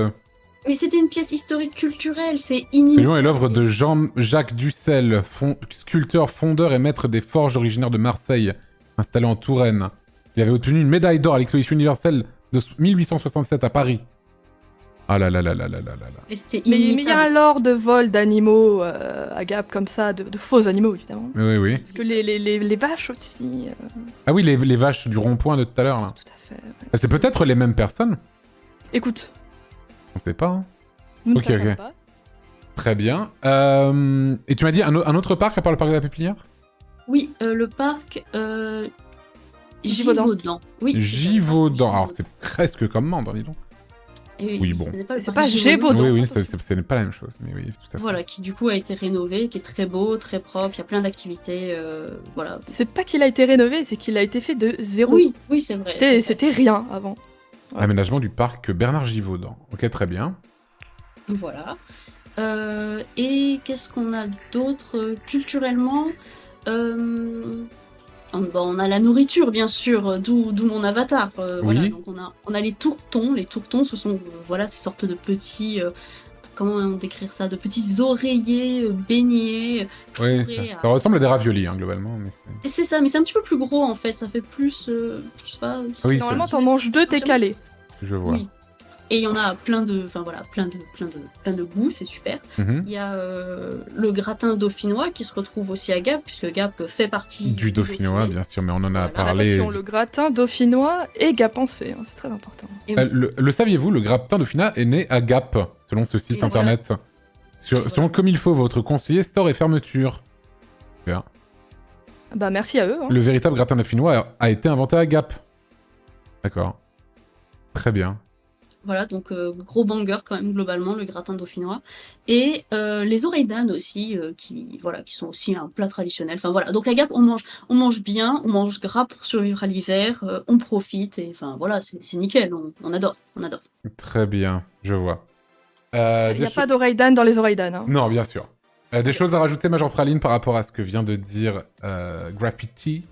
Mais c'était une pièce historique culturelle, c'est inimaginable. Le lion est l'œuvre de Jean-Jacques Dussel, sculpteur, fondeur et maître des forges originaire de Marseille, installé en Touraine. Il avait obtenu une médaille d'or à l'exposition universelle de 1867 à Paris. Ah là là là là là là là. Mais il y a un lore de vol d'animaux à Gap comme ça, de faux animaux évidemment. Oui. Parce que les vaches aussi. Ah oui, les vaches du rond-point de tout à l'heure là. Tout à fait. Ouais. C'est peut-être les mêmes personnes. Écoute. On sait pas. Hein. Nous ne savons pas. Très bien. Et tu m'as dit un autre parc à part le parc de la Pépinière? Oui, le parc Givaudan. Oui. Givaudan. Alors c'est presque comme Mende, dis donc. Oui, bon. C'est pas Gévaudan. Oui, ce n'est pas la même chose, mais oui, tout à fait. Voilà, qui du coup a été rénové, qui est très beau, très propre, il y a plein d'activités, voilà. C'est pas qu'il a été rénové, c'est qu'il a été fait de zéro. Oui, c'est vrai. C'était rien avant. Ouais. Aménagement du parc Bernard Givaudan. Ok, très bien. Voilà. Et qu'est-ce qu'on a d'autre culturellement on a la nourriture, bien sûr, d'où mon avatar. Voilà, donc on a les tourtons. Les tourtons, ce sont ces sortes de petits... comment décrire ça? De petits oreillers beignets. Oui, ça ressemble à des raviolis, hein, globalement. C'est ça, mais c'est un petit peu plus gros, en fait. Ça fait plus... je sais pas... Normalement, t'en manges 2, t'es calé. Je vois. Oui. Et il y en a plein de goûts, c'est super. Il y a le gratin dauphinois qui se retrouve aussi à Gap, puisque Gap fait partie du dauphinois, bien sûr, mais on en a parlé. Attention, le gratin dauphinois et Gapençais, hein, c'est très important. Le saviez-vous, le gratin dauphinois est né à Gap, selon ce site internet. Selon comme il faut, votre conseiller store et fermeture. Bien. Bah merci à eux. Hein. Le véritable gratin dauphinois a été inventé à Gap. D'accord. Très bien. Voilà, donc gros banger quand même globalement, le gratin dauphinois. Et les oreilles d'âne aussi, qui sont aussi un plat traditionnel. Enfin voilà, donc à Gap, on mange bien, on mange gras pour survivre à l'hiver, on profite, et enfin voilà, c'est nickel, on adore, on adore. Très bien, je vois. Il n'y a pas d'oreilles d'âne dans les oreilles d'âne. Hein. Non, bien sûr. Des choses à rajouter, Major Praline, par rapport à ce que vient de dire Graffiti?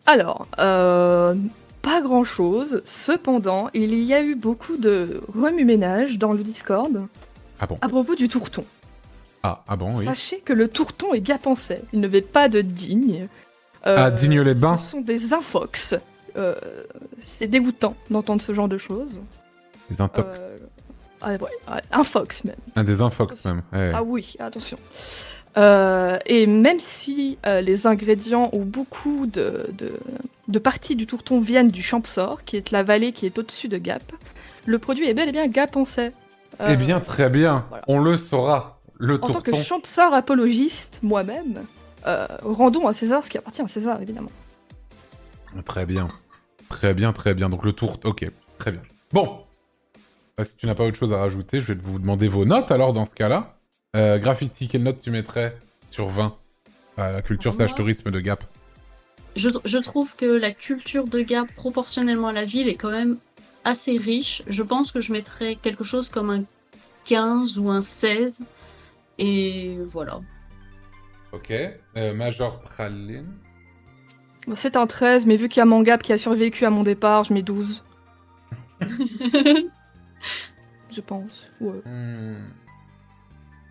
Alors, pas grand-chose. Cependant, il y a eu beaucoup de remue-ménage dans le Discord Ah bon? à propos du tourton. Ah bon, oui. Sachez que le tourton est gapençais. Il ne fait pas de Digne. Digne-les-Bains. Ce sont des infox. C'est dégoûtant d'entendre ce genre de choses. Des intox. Infox même. Des infox même. Ouais. Ah oui, attention. Et même si les ingrédients ou beaucoup de parties du tourton viennent du Champsaur, qui est la vallée qui est au-dessus de Gap, le produit est bel et bien gapençais. Eh bien, très bien. Voilà. On le saura. Le En tourton. tant que Champsaur apologiste, moi-même, rendons à César ce qui appartient à César, évidemment. Très bien. Très bien, très bien. Donc le tour... Ok, très bien. Bon. Si tu n'as pas autre chose à rajouter, je vais vous demander vos notes alors dans ce cas-là. Graffiti, quelle note tu mettrais sur 20 à la culture / tourisme de Gap? Je trouve que la culture de Gap, proportionnellement à la ville, est quand même assez riche. Je pense que je mettrais quelque chose comme un 15 ou un 16. Et voilà. Ok. Major Praline. Bon, c'est un 13, mais vu qu'il y a mon Gap qui a survécu à mon départ, je mets 12. Je pense. Ouais.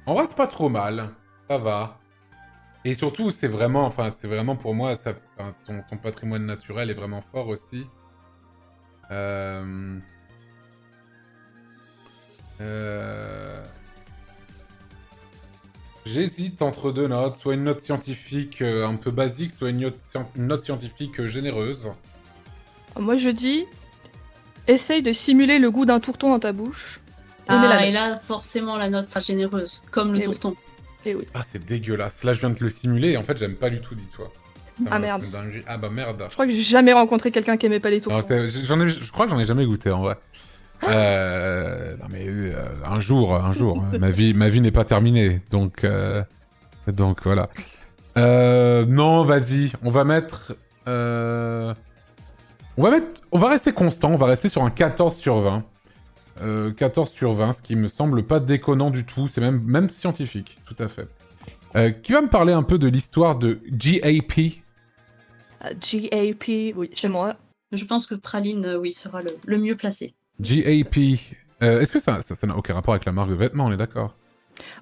En vrai, c'est pas trop mal. Ça va. Et surtout, c'est vraiment pour moi, son patrimoine naturel est vraiment fort aussi. J'hésite entre deux notes, soit une note scientifique un peu basique, soit une note scientifique généreuse. Moi je dis, essaye de simuler le goût d'un tourton dans ta bouche. Et là, forcément, la note sera généreuse, comme le tourton. Et oui. Ah, c'est dégueulasse. Là, je viens de le simuler et en fait, j'aime pas du tout, dis-toi. Ah merde. Ah bah merde. Je crois que j'ai jamais rencontré quelqu'un qui aimait pas les tourtons. Je crois que j'en ai jamais goûté en vrai. Non mais un jour. ma vie n'est pas terminée, donc voilà. Non, vas-y, on va rester constant, on va rester sur un 14 sur 20. 14 sur 20, ce qui me semble pas déconnant du tout, c'est même scientifique, tout à fait. Qui va me parler un peu de l'histoire de GAP? GAP, oui, c'est moi. Je pense que Praline, sera le mieux placé. GAP. Est-ce que ça n'a aucun rapport avec la marque de vêtements, on est d'accord?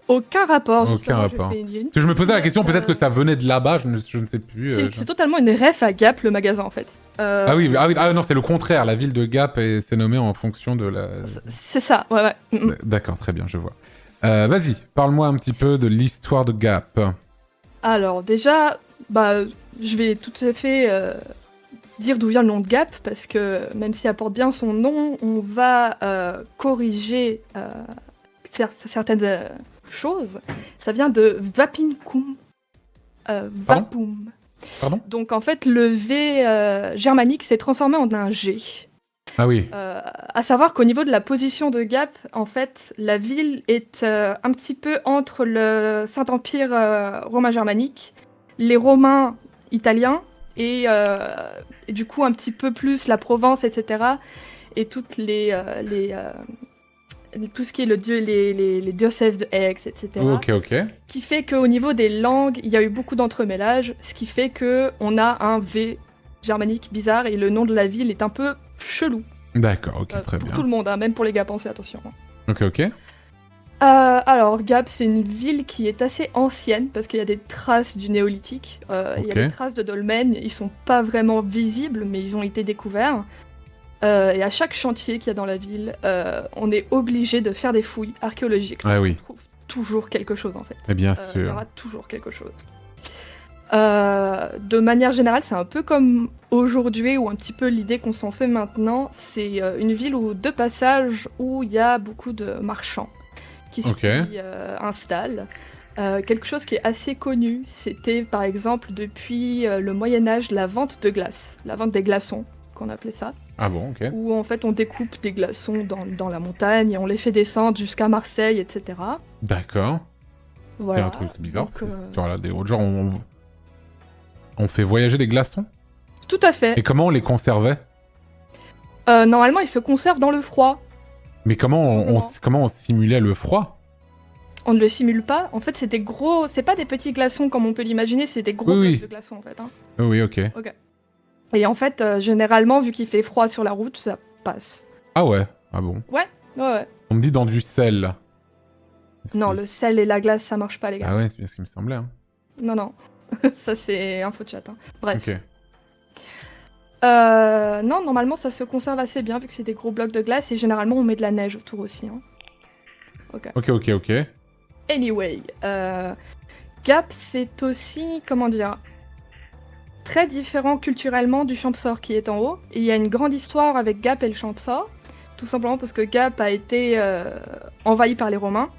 Aucun rapport. Aucun rapport. Je me posais la question, peut-être que ça venait de là-bas, je ne sais plus. C'est totalement une ref à Gap, le magasin, en fait. Ah oui, non, c'est le contraire. La ville de Gap s'est nommée en fonction de la... C'est ça, ouais. D'accord, très bien, je vois. Vas-y, parle-moi un petit peu de l'histoire de Gap. Alors, déjà, je vais tout à fait dire d'où vient le nom de Gap, parce que même s'il apporte bien son nom, on va corriger certaines choses. Ça vient de Vapinkum. Vapum. Pardon ? Donc en fait, le V germanique s'est transformé en un G. Ah oui. À savoir qu'au niveau de la position de Gap, en fait, la ville est un petit peu entre le Saint-Empire romain germanique, les Romains italiens, et du coup un petit peu plus la Provence, etc. Et toutes tout ce qui est les diocèses de Aix, etc. Ok. Qui fait qu'au niveau des langues, il y a eu beaucoup d'entremêlages, ce qui fait qu'on a un V germanique bizarre et le nom de la ville est un peu chelou. D'accord, ok, très bien. Pour tout le monde, même pour les Gapençais, attention. Ok. Alors, Gap, c'est une ville qui est assez ancienne parce qu'il y a des traces du néolithique. Il y a des traces de dolmens, ils sont pas vraiment visibles, mais ils ont été découverts. Et à chaque chantier qu'il y a dans la ville, on est obligé de faire des fouilles archéologiques. Ah oui. On trouve toujours quelque chose en fait. Et bien Il y sûr. aura toujours quelque chose. De manière générale, c'est un peu comme aujourd'hui, ou un petit peu l'idée qu'on s'en fait maintenant. C'est une ville de passage où il y a beaucoup de marchands qui s'y installent. Quelque chose qui est assez connu, c'était par exemple depuis le Moyen-Âge la vente de glace, la vente des glaçons. qu'on appelait ça. Ah bon, ok. Où en fait on découpe des glaçons dans la montagne et on les fait descendre jusqu'à Marseille, etc. D'accord. Voilà. C'est un truc bizarre. Donc, Voilà, genre, on fait voyager des glaçons. Tout à fait. Et comment on les conservait? Normalement, ils se conservent dans le froid. Mais comment on simulait le froid? On ne le simule pas. En fait, c'est des gros... C'est pas des petits glaçons comme on peut l'imaginer, c'est des gros blocs de glaçons, en fait. Hein. Oui, ok. Et en fait, généralement, vu qu'il fait froid sur la route, ça passe. Ah ouais? Ah bon? Ouais. On me dit dans du sel. Non, le sel et la glace, ça marche pas, les gars. Ah ouais, c'est bien ce qui me semblait. Hein. Non. Ça, c'est info de chat. Hein. Bref. Ok. Non, normalement, ça se conserve assez bien, vu que c'est des gros blocs de glace, et généralement, on met de la neige autour aussi. Hein. Ok. Anyway, Gap, c'est aussi, comment dire, très différent culturellement du Champsaur qui est en haut. Et il y a une grande histoire avec Gap et le Champsaur, tout simplement parce que Gap a été envahi par les Romains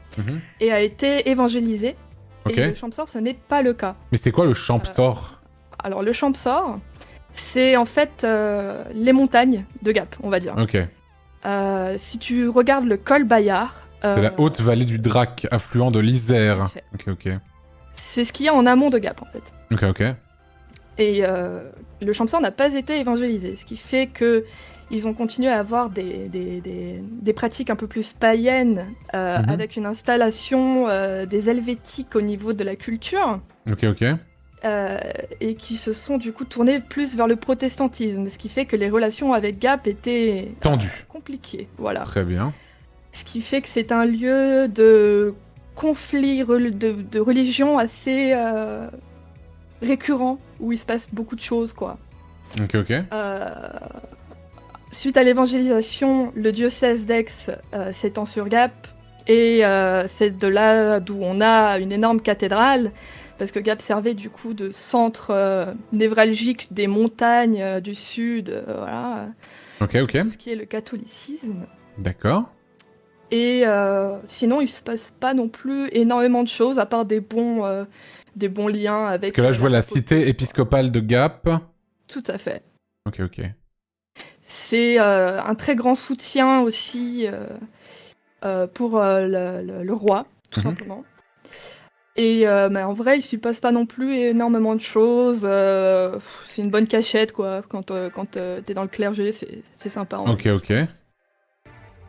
et a été évangélisé. Ok. Et le Champsaur, ce n'est pas le cas. Mais c'est quoi le Champsaur? Alors, le Champsaur, c'est en fait les montagnes de Gap, on va dire. Ok. Si tu regardes le col Bayard... C'est la haute vallée du Drac, affluent de l'Isère. Ok. C'est ce qu'il y a en amont de Gap, en fait. Ok. Et le Champsaur n'a pas été évangélisé, ce qui fait que ils ont continué à avoir des pratiques un peu plus païennes, avec une installation des helvétiques au niveau de la culture. Ok. Et qui se sont du coup tournés plus vers le protestantisme, ce qui fait que les relations avec Gap étaient tendues, compliquées. Voilà. Très bien. Ce qui fait que c'est un lieu de conflit de religion assez récurrent, où il se passe beaucoup de choses, quoi. Ok. Suite à l'évangélisation, le diocèse d'Aix s'étend sur Gap, et c'est de là d'où on a une énorme cathédrale, parce que Gap servait du coup de centre névralgique des montagnes du sud, voilà. Ok. Tout ce qui est le catholicisme. D'accord. Et sinon, il se passe pas non plus énormément de choses, à part des bons liens avec... Parce que là, je vois la cité épiscopale de Gap. Tout à fait. Ok. C'est un très grand soutien aussi pour le roi, tout simplement. Et mais en vrai, il s'y passe pas non plus énormément de choses. C'est une bonne cachette, quoi. Quand t'es dans le clergé, c'est sympa. Ok.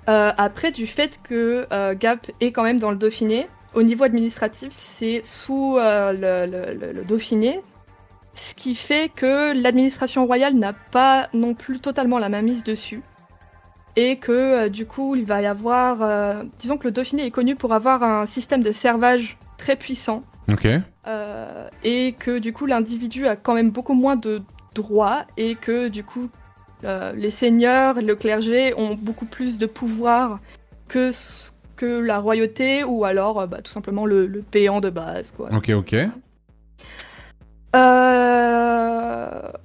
Après, du fait que Gap est quand même dans le Dauphiné, au niveau administratif, c'est sous le Dauphiné, ce qui fait que l'administration royale n'a pas non plus totalement la mainmise dessus. Et que du coup, il va y avoir... disons que le Dauphiné est connu pour avoir un système de servage très puissant. Ok. Et que du coup, l'individu a quand même beaucoup moins de droits, et que du coup... les seigneurs, le clergé ont beaucoup plus de pouvoir que la royauté, ou alors tout simplement le péant de base, quoi. Ok.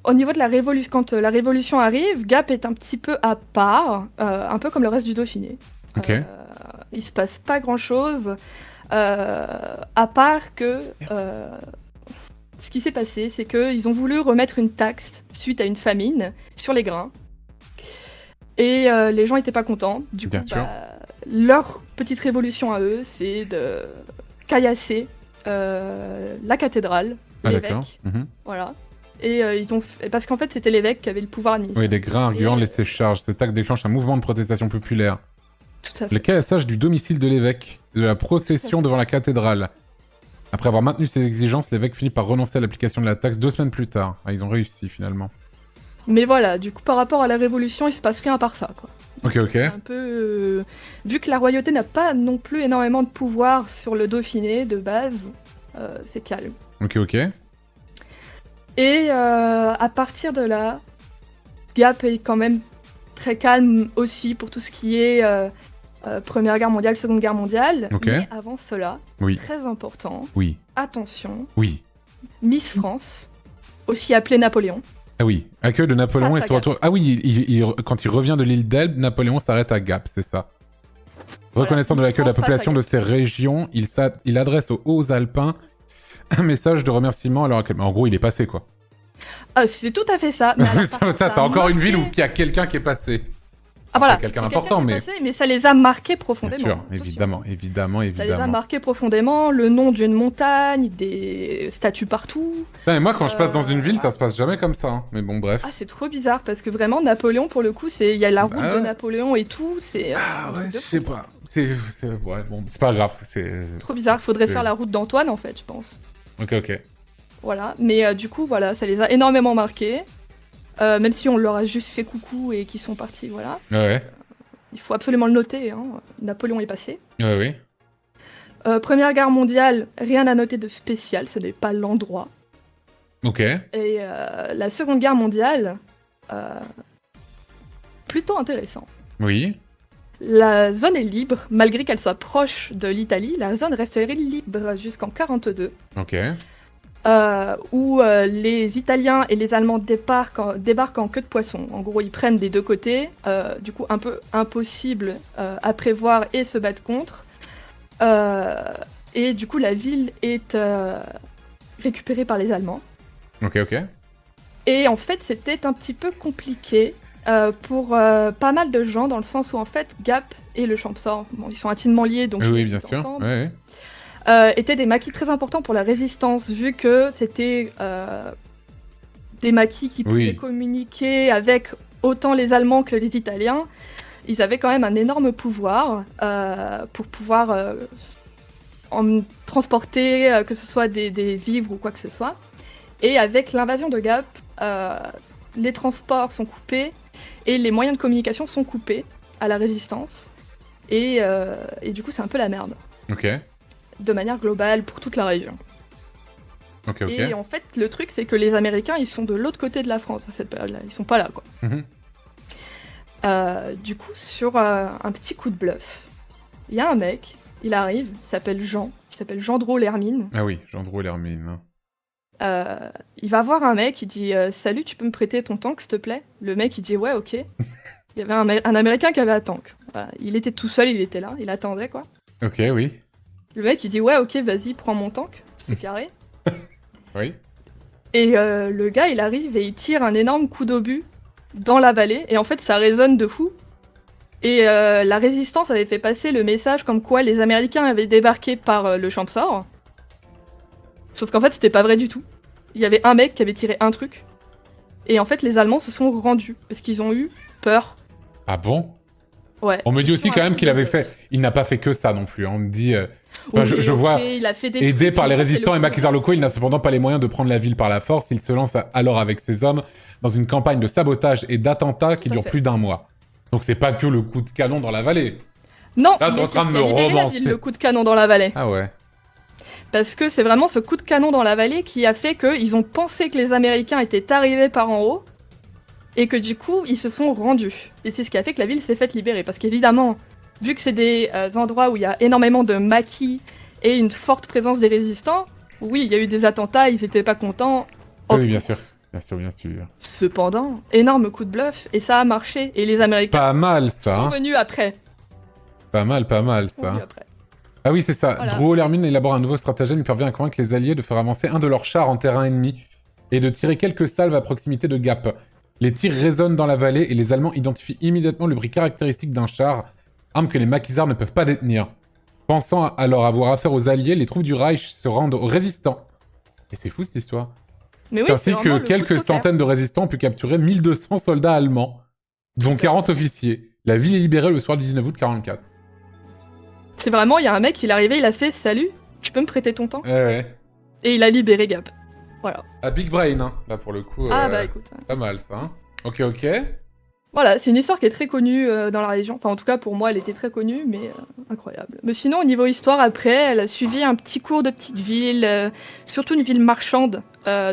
Au niveau de la révolution, quand la révolution arrive, Gap est un petit peu à part, un peu comme le reste du Dauphiné. Ok. Il se passe pas grand-chose, à part que... ce qui s'est passé, c'est qu'ils ont voulu remettre une taxe suite à une famine sur les grains. Et les gens étaient pas contents. Du coup, leur petite révolution à eux, c'est de caillasser la cathédrale, l'évêque. Voilà. Et ils ont parce qu'en fait, c'était l'évêque qui avait le pouvoir administratif. Oui, les grains arguant les sécharges. Cette taxe déclenche un mouvement de protestation populaire. Tout à fait. Le caillassage du domicile de l'évêque, de la procession devant la cathédrale. Après avoir maintenu ses exigences, l'évêque finit par renoncer à l'application de la taxe 2 semaines plus tard. Ah, ils ont réussi finalement. Mais voilà, du coup, par rapport à la Révolution, il se passe rien à part ça, quoi. Ok. C'est un peu... vu que la royauté n'a pas non plus énormément de pouvoir sur le Dauphiné, de base, c'est calme. Ok. Et à partir de là, Gap est quand même très calme aussi pour tout ce qui est... Première Guerre mondiale, Seconde Guerre mondiale. Ok. Mais avant cela, très important, attention, Miss France, aussi appelée Napoléon. Ah oui, accueil de Napoléon et son retour... Ah oui, quand il revient de l'île d'Elbe, Napoléon s'arrête à Gap, c'est ça. Reconnaissant de l'accueil de la population de ces régions, il adresse aux Hauts-Alpins un message de remerciement alors en gros, il est passé, quoi. Ah, c'est tout à fait ça. Mais alors, Ça, c'est encore une ville où marqué- il y a quelqu'un qui est passé. Ah voilà, quelqu'un c'est d'important, qui est mais- passé, mais ça les a marqués Bien profondément. sûr, attention. évidemment, évidemment, Ça les a évidemment. marqués profondément, le nom d'une montagne, des statues partout. Putain, et moi, quand je passe dans une ville, Ah. ça se passe jamais comme ça. Hein. Mais bon, bref. Ah, c'est trop bizarre parce que vraiment, Napoléon, pour le coup, il y a la route Bah de ouais. Napoléon et tout. C'est Ah un ouais, truc je de fou. sais pas. Ouais, bon, c'est pas grave. C'est... Trop bizarre. Faudrait C'est- faire la route d'Antoine, en fait, je pense. Ok. Voilà. Mais du coup, voilà, ça les a énormément marqués. Même si on leur a juste fait coucou et qu'ils sont partis, voilà. Ouais. Il faut absolument le noter, hein. Napoléon est passé. Ouais. Première guerre mondiale, rien à noter de spécial, ce n'est pas l'endroit. Ok. Et la Seconde Guerre mondiale, plutôt intéressant. Oui. La zone est libre, malgré qu'elle soit proche de l'Italie, la zone resterait libre jusqu'en 1942, Ok. où les Italiens et les Allemands débarquent en queue de poisson. En gros, ils prennent des deux côtés, du coup un peu impossible à prévoir et se battre contre. Et du coup, la ville est récupérée par les Allemands. Ok. Et en fait, c'était un petit peu compliqué pour pas mal de gens, dans le sens où en fait, Gap et le Champsaur, bon, ils sont intimement liés, donc Oui, ils bien vivent sûr. ensemble, Ouais. étaient des maquis très importants pour la résistance, vu que c'était des maquis qui pouvaient Oui. communiquer avec autant les Allemands que les Italiens. Ils avaient quand même un énorme pouvoir pour pouvoir en transporter, que ce soit des vivres ou quoi que ce soit. Et avec l'invasion de Gap, les transports sont coupés et les moyens de communication sont coupés à la résistance. Et du coup, c'est un peu la merde, Ok. de manière globale pour toute la région. Ok. Et en fait, le truc, c'est que les Américains, ils sont de l'autre côté de la France à cette période-là. Ils sont pas là, quoi. Mhm. Du coup, sur un petit coup de bluff, il y a un mec, il arrive, il s'appelle Jean Drôle-Hermine. Ah oui, Gendreau l'Hermine. Il va voir un mec, il dit Salut, tu peux me prêter ton tank, s'il te plaît? Le mec, il dit Ouais, ok. Il y avait un Américain qui avait un tank. Voilà, il était tout seul, il était là, il attendait, quoi. Ok, oui. Le mec, il dit Ouais, ok, vas-y, prends mon tank, c'est carré. Oui. Et le gars, il arrive et il tire un énorme coup d'obus dans la vallée, et en fait, ça résonne de fou. Et la résistance avait fait passer le message comme quoi les Américains avaient débarqué par le Champsaur. Sauf qu'en fait, c'était pas vrai du tout. Il y avait un mec qui avait tiré un truc. Et en fait, les Allemands se sont rendus, parce qu'ils ont eu peur. Ah bon? Ouais. On me dit Ils aussi sont quand un même peu qu'il avait de- fait... Il n'a pas fait que ça non plus. Hein. On me dit... Oui, je ok, vois, il a fait des aidé trucs, par les mais ça, c'est résistants le et maquisards coup. locaux, il n'a cependant pas les moyens de prendre la ville par la force. Il se lance alors avec ses hommes dans une campagne de sabotage et d'attentats qui Tout à dure fait. plus d'un mois. Donc c'est pas que le coup de canon dans la vallée. Non, Là, t'es mais en train c'est de ce qui a me libéré la romancer. ville, le coup de canon dans la vallée. Ah ouais. Parce que c'est vraiment ce coup de canon dans la vallée qui a fait qu'ils ont pensé que les Américains étaient arrivés par en haut, et que du coup, ils se sont rendus. Et c'est ce qui a fait que la ville s'est faite libérer. Parce qu'évidemment, vu que c'est des endroits où il y a énormément de maquis et une forte présence des résistants, oui, il y a eu des attentats, ils étaient pas contents. of Oui, bien course. sûr. Bien sûr, bien sûr. Cependant, énorme coup de bluff, et ça a marché. Et les Américains Pas mal ça. sont Hein. venus après. Pas mal Sont ça. venus après. Ah oui, c'est ça. Voilà. Drouot l'Hermine élabore un nouveau stratagème. Il parvient à convaincre les Alliés de faire avancer un de leurs chars en terrain ennemi et de tirer quelques salves à proximité de Gap. Les tirs résonnent dans la vallée et les Allemands identifient immédiatement le bruit caractéristique d'un char, arme que les maquisards ne peuvent pas détenir. Pensant alors avoir affaire aux Alliés, les troupes du Reich se rendent aux résistants. Et c'est fou cette histoire. Mais oui, C'est c'est ainsi vraiment que le coup de quelques poker. centaines de résistants ont pu capturer 1200 soldats allemands, dont 40 officiers. La ville est libérée le soir du 19 août 44. C'est vraiment, il y a un mec, il est arrivé, il a fait Salut, tu peux me prêter ton temps? Ouais. Et il a libéré Gap. Voilà. À Big Brain, hein. Là pour le coup. Ah bah écoute. Pas mal ça. Hein. Ok. Voilà, c'est une histoire qui est très connue dans la région. Enfin, en tout cas, pour moi, elle était très connue, mais incroyable. Mais sinon, au niveau histoire, après, elle a suivi un petit cours de petite ville, surtout une ville marchande.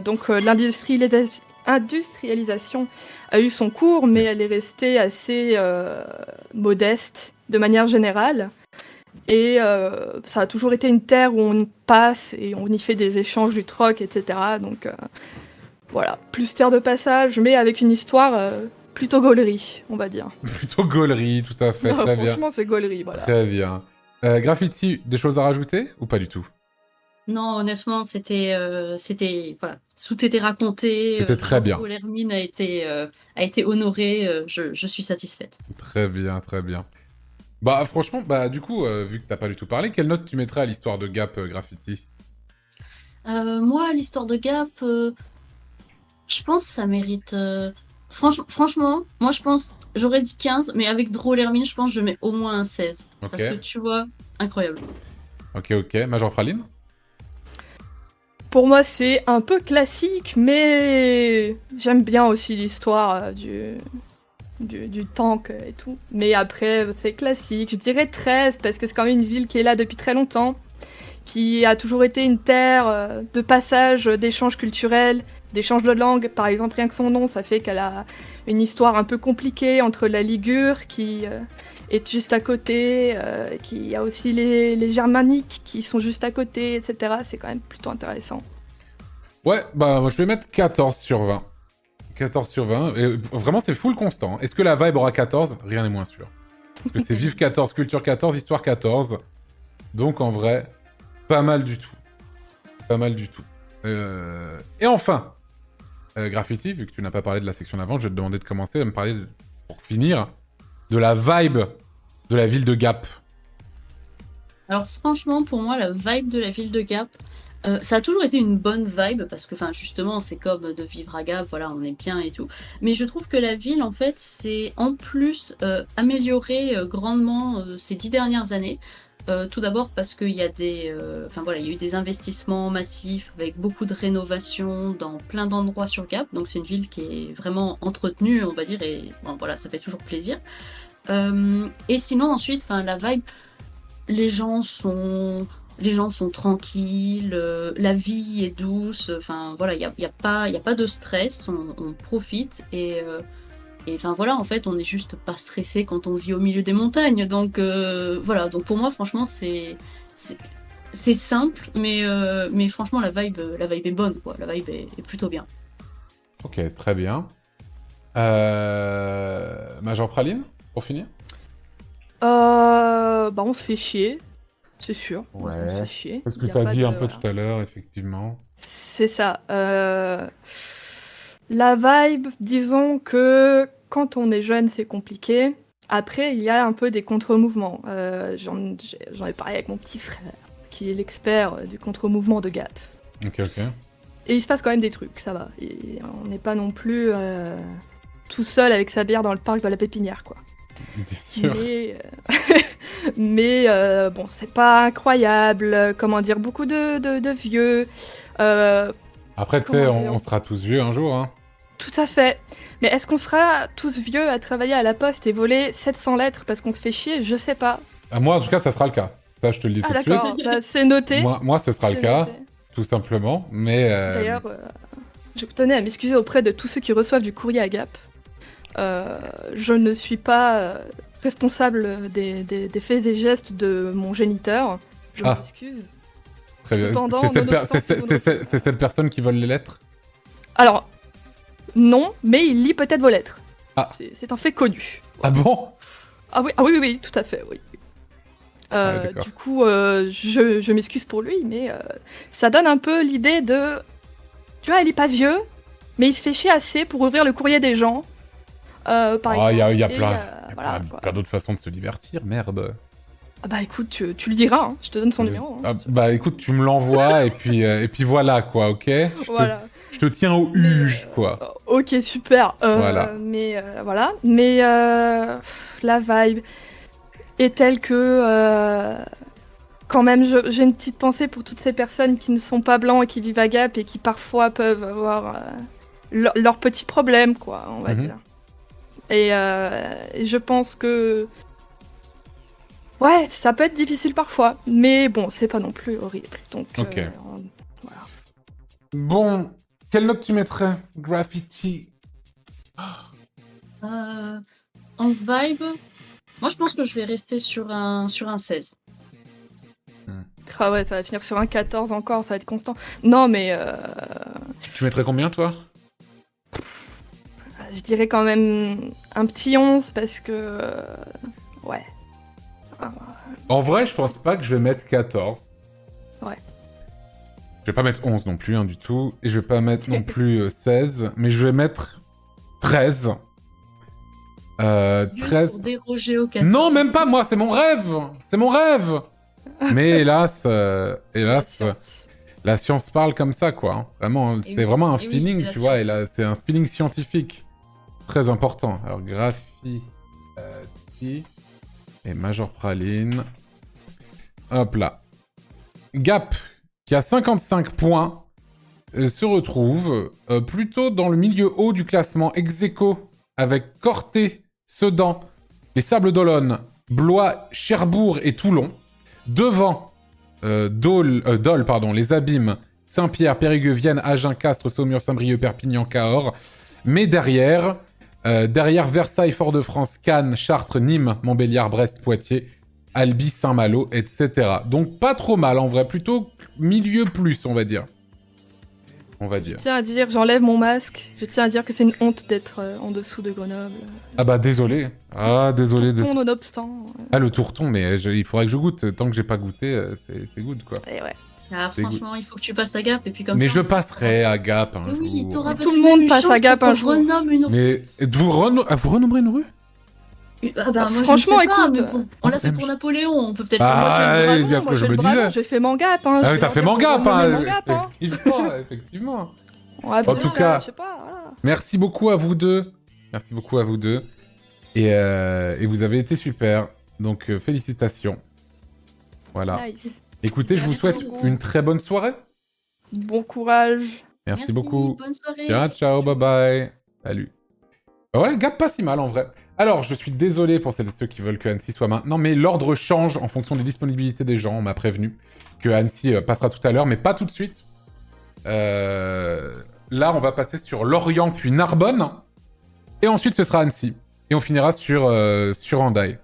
Donc, l'industrialisation a eu son cours, mais elle est restée assez modeste de manière générale. Et ça a toujours été une terre où on passe et on y fait des échanges du troc, etc. Donc, voilà, plus terre de passage, mais avec une histoire... plutôt gaulerie, on va dire. Plutôt gaulerie, tout à fait, Non, très bien. franchement, c'est gaulerie, voilà. Très bien. Graffiti, des choses à rajouter ou pas du tout? Non, honnêtement, voilà, tout était raconté. C'était très bien. L'Hermine a été honorée. Je suis satisfaite. Très bien, très bien. Bah franchement, bah du coup, vu que t'as pas du tout parlé, quelle note tu mettrais à l'histoire de Gap Graffiti? Moi, l'histoire de Gap, je pense que ça mérite. Franchement, moi je pense, j'aurais dit 15, mais avec Drôle Hermine, je pense que je mets au moins un 16. Ok, Parce que tu vois, incroyable. ok. Major Praline? Pour moi, c'est un peu classique, mais j'aime bien aussi l'histoire du tank et tout. Mais après, c'est classique. Je dirais 13, parce que c'est quand même une ville qui est là depuis très longtemps, qui a toujours été une terre de passage, d'échanges culturels, d'échanges de langues. Par exemple, rien que son nom, ça fait qu'elle a une histoire un peu compliquée entre la Ligure, qui est juste à côté, qui y a aussi les Germaniques, qui sont juste à côté, etc. C'est quand même plutôt intéressant. Ouais, bah moi je vais mettre 14 sur 20. 14 sur 20. Et vraiment, c'est full constant. Est-ce que la vibe aura 14? Rien n'est moins sûr. Parce que c'est Vive 14, Culture 14, Histoire 14. Donc en vrai, pas mal du tout. Pas mal du tout. Et enfin, Graffiti, vu que tu n'as pas parlé de la section d'avant, je vais te demander de commencer à me parler, pour finir, de la vibe de la ville de Gap. Alors franchement, pour moi, la vibe de la ville de Gap, ça a toujours été une bonne vibe parce que, enfin, justement, c'est comme de vivre à Gap, voilà, on est bien et tout. Mais je trouve que la ville, en fait, s'est en plus améliorée grandement ces 10 dernières années. Tout d'abord parce qu'il y a enfin voilà, il y a eu des investissements massifs avec beaucoup de rénovations dans plein d'endroits sur Gap. Donc c'est une ville qui est vraiment entretenue, on va dire, et bon, voilà, ça fait toujours plaisir. Et sinon ensuite, enfin la vibe, les gens sont tranquilles, la vie est douce, enfin voilà, il y a pas de stress, on profite et enfin voilà, en fait, on n'est juste pas stressé quand on vit au milieu des montagnes. Donc voilà, donc pour moi, franchement, c'est c'est simple, mais franchement, la vibe est bonne, quoi. La vibe est plutôt bien. Ok, très bien. Major Praline, pour finir? Bah on se fait chier, c'est sûr. On se fait Ouais. chier. Parce que Y a t'as pas dit de... un peu voilà. tout à l'heure, effectivement. C'est ça. La vibe, disons que quand on est jeune, c'est compliqué. Après, il y a un peu des contre-mouvements. J'en ai parlé avec mon petit frère, qui est l'expert du contre-mouvement de Gap. Ok. Et il se passe quand même des trucs, ça va. Et on n'est pas non plus tout seul avec sa bière dans le parc de la Pépinière, quoi. Bien sûr. Mais bon, c'est pas incroyable. Comment dire, beaucoup de vieux. Après, tu sais, Comment dire, on sera tous vieux un jour, hein. tout à fait. Mais est-ce qu'on sera tous vieux à travailler à la poste et voler 700 lettres parce qu'on se fait chier? Je sais pas. Moi, en tout cas, ça sera le cas. Ça, je te le dis Ah tout de suite. d'accord, bah, c'est noté. Moi, ce sera le C'est cas, noté. tout simplement. Mais D'ailleurs, je tenais à m'excuser auprès de tous ceux qui reçoivent du courrier à Gap. Je ne suis pas responsable des faits et gestes de mon géniteur. Je Ah. m'excuse. très bien. Cependant, C'est cette personne qui vole les lettres? Alors, non, mais il lit peut-être vos lettres. Ah. C'est un fait connu. Ah bon? Ah oui, tout à fait, oui. D'accord. Du coup, je m'excuse pour lui, mais ça donne un peu l'idée de... Tu vois, il est pas vieux, mais il se fait chier assez pour ouvrir le courrier des gens, par exemple. Il y a Et, plein, voilà, quoi. plein d'autres façons de se divertir, merde. Ah bah écoute, tu le diras, hein, je te donne son numéro. Hein. Ah, bah écoute, tu me l'envoies et puis voilà quoi, ok? Voilà. Je te tiens au huge, quoi. Ok, super. Voilà. Mais voilà. Mais la vibe est telle que quand même, j'ai une petite pensée pour toutes ces personnes qui ne sont pas blancs et qui vivent à Gap et qui parfois peuvent avoir leurs petits problèmes, quoi, on va dire. Et je pense que ouais, ça peut être difficile parfois, mais bon, c'est pas non plus horrible. Donc Ok. voilà. Bon, quelle note tu mettrais, Graffiti? En vibe, moi je pense que je vais rester sur un 16. Ah ouais, ça va finir sur un 14 encore, ça va être constant. Non, mais Tu mettrais combien, toi? je dirais quand même un petit 11 parce que ouais. En vrai, je pense pas que je vais mettre 14. Ouais. Je vais pas mettre 11 non plus, hein, du tout. Et je vais pas mettre non plus 16, mais je vais mettre 13. Juste 13. pour déroger au 14. Non, même pas, moi, c'est mon rêve. C'est mon rêve. Mais hélas, la science parle comme ça, quoi. Hein. Vraiment, c'est vraiment un feeling, tu vois. Et là, c'est un feeling scientifique. Très important. Alors, graphie, et Major Praline. Hop là. Gap, qui a 55 points, se retrouve plutôt dans le milieu haut du classement, ex aequo avec Corté, Sedan, les Sables d'Olonne, Blois, Cherbourg et Toulon. Devant Dole, les Abîmes, Saint-Pierre, Périgueux, Vienne, Agen, Castres, Saumur, Saint-Brieuc, Perpignan, Cahors. Mais derrière Versailles, Fort-de-France, Cannes, Chartres, Nîmes, Montbéliard, Brest, Poitiers, Albi, Saint-Malo, etc. Donc pas trop mal en vrai, plutôt milieu plus, on va dire. Je tiens à dire, j'enlève mon masque. Je tiens à dire que c'est une honte d'être en dessous de Grenoble. Ah bah désolé. Ah désolé. Tourton nonobstant. Ah le tourton, mais il faudrait que je goûte. Tant que j'ai pas goûté, c'est good quoi. Et ouais. Ah, franchement, il faut que tu passes à Gap et puis comme mais ça. je passerai à Gap un jour. Oui, t'auras tout le monde passe à Gap un jour. Mais vous renommerez une rue? Ah bah, moi, franchement, je sais pas, écoute, mais bon, on l'a fait pour Napoléon, on peut peut-être. Ah, c'est bien ce que je me disais. J'ai fait mon Gap. Hein, ah oui, t'as fait mon Gap, hein. Effectivement, effectivement. Ouais, en tout cas, je sais pas, voilà. merci beaucoup à vous deux. Merci beaucoup à vous deux. Et vous avez été super. Donc, félicitations. Voilà. Nice. Écoutez, je vous souhaite une très bonne soirée. Bon courage. Merci beaucoup. Bonne soirée. Ciao, bye bye. Salut. Ouais, Gap pas si mal en vrai. Alors, je suis désolé pour celles et ceux qui veulent que Annecy soit maintenant, mais l'ordre change en fonction des disponibilités des gens. On m'a prévenu que Annecy passera tout à l'heure, mais pas tout de suite. Là, on va passer sur Lorient puis Narbonne. Et ensuite, ce sera Annecy. Et on finira sur Hendaye.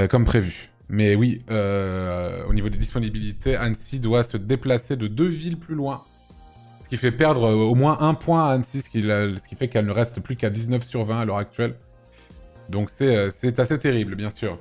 Comme prévu. Mais oui, au niveau des disponibilités, Annecy doit se déplacer de 2 villes plus loin. Ce qui fait perdre au moins 1 point à Annecy, ce qui fait qu'elle ne reste plus qu'à 19 sur 20 à l'heure actuelle. Donc c'est assez terrible, bien sûr.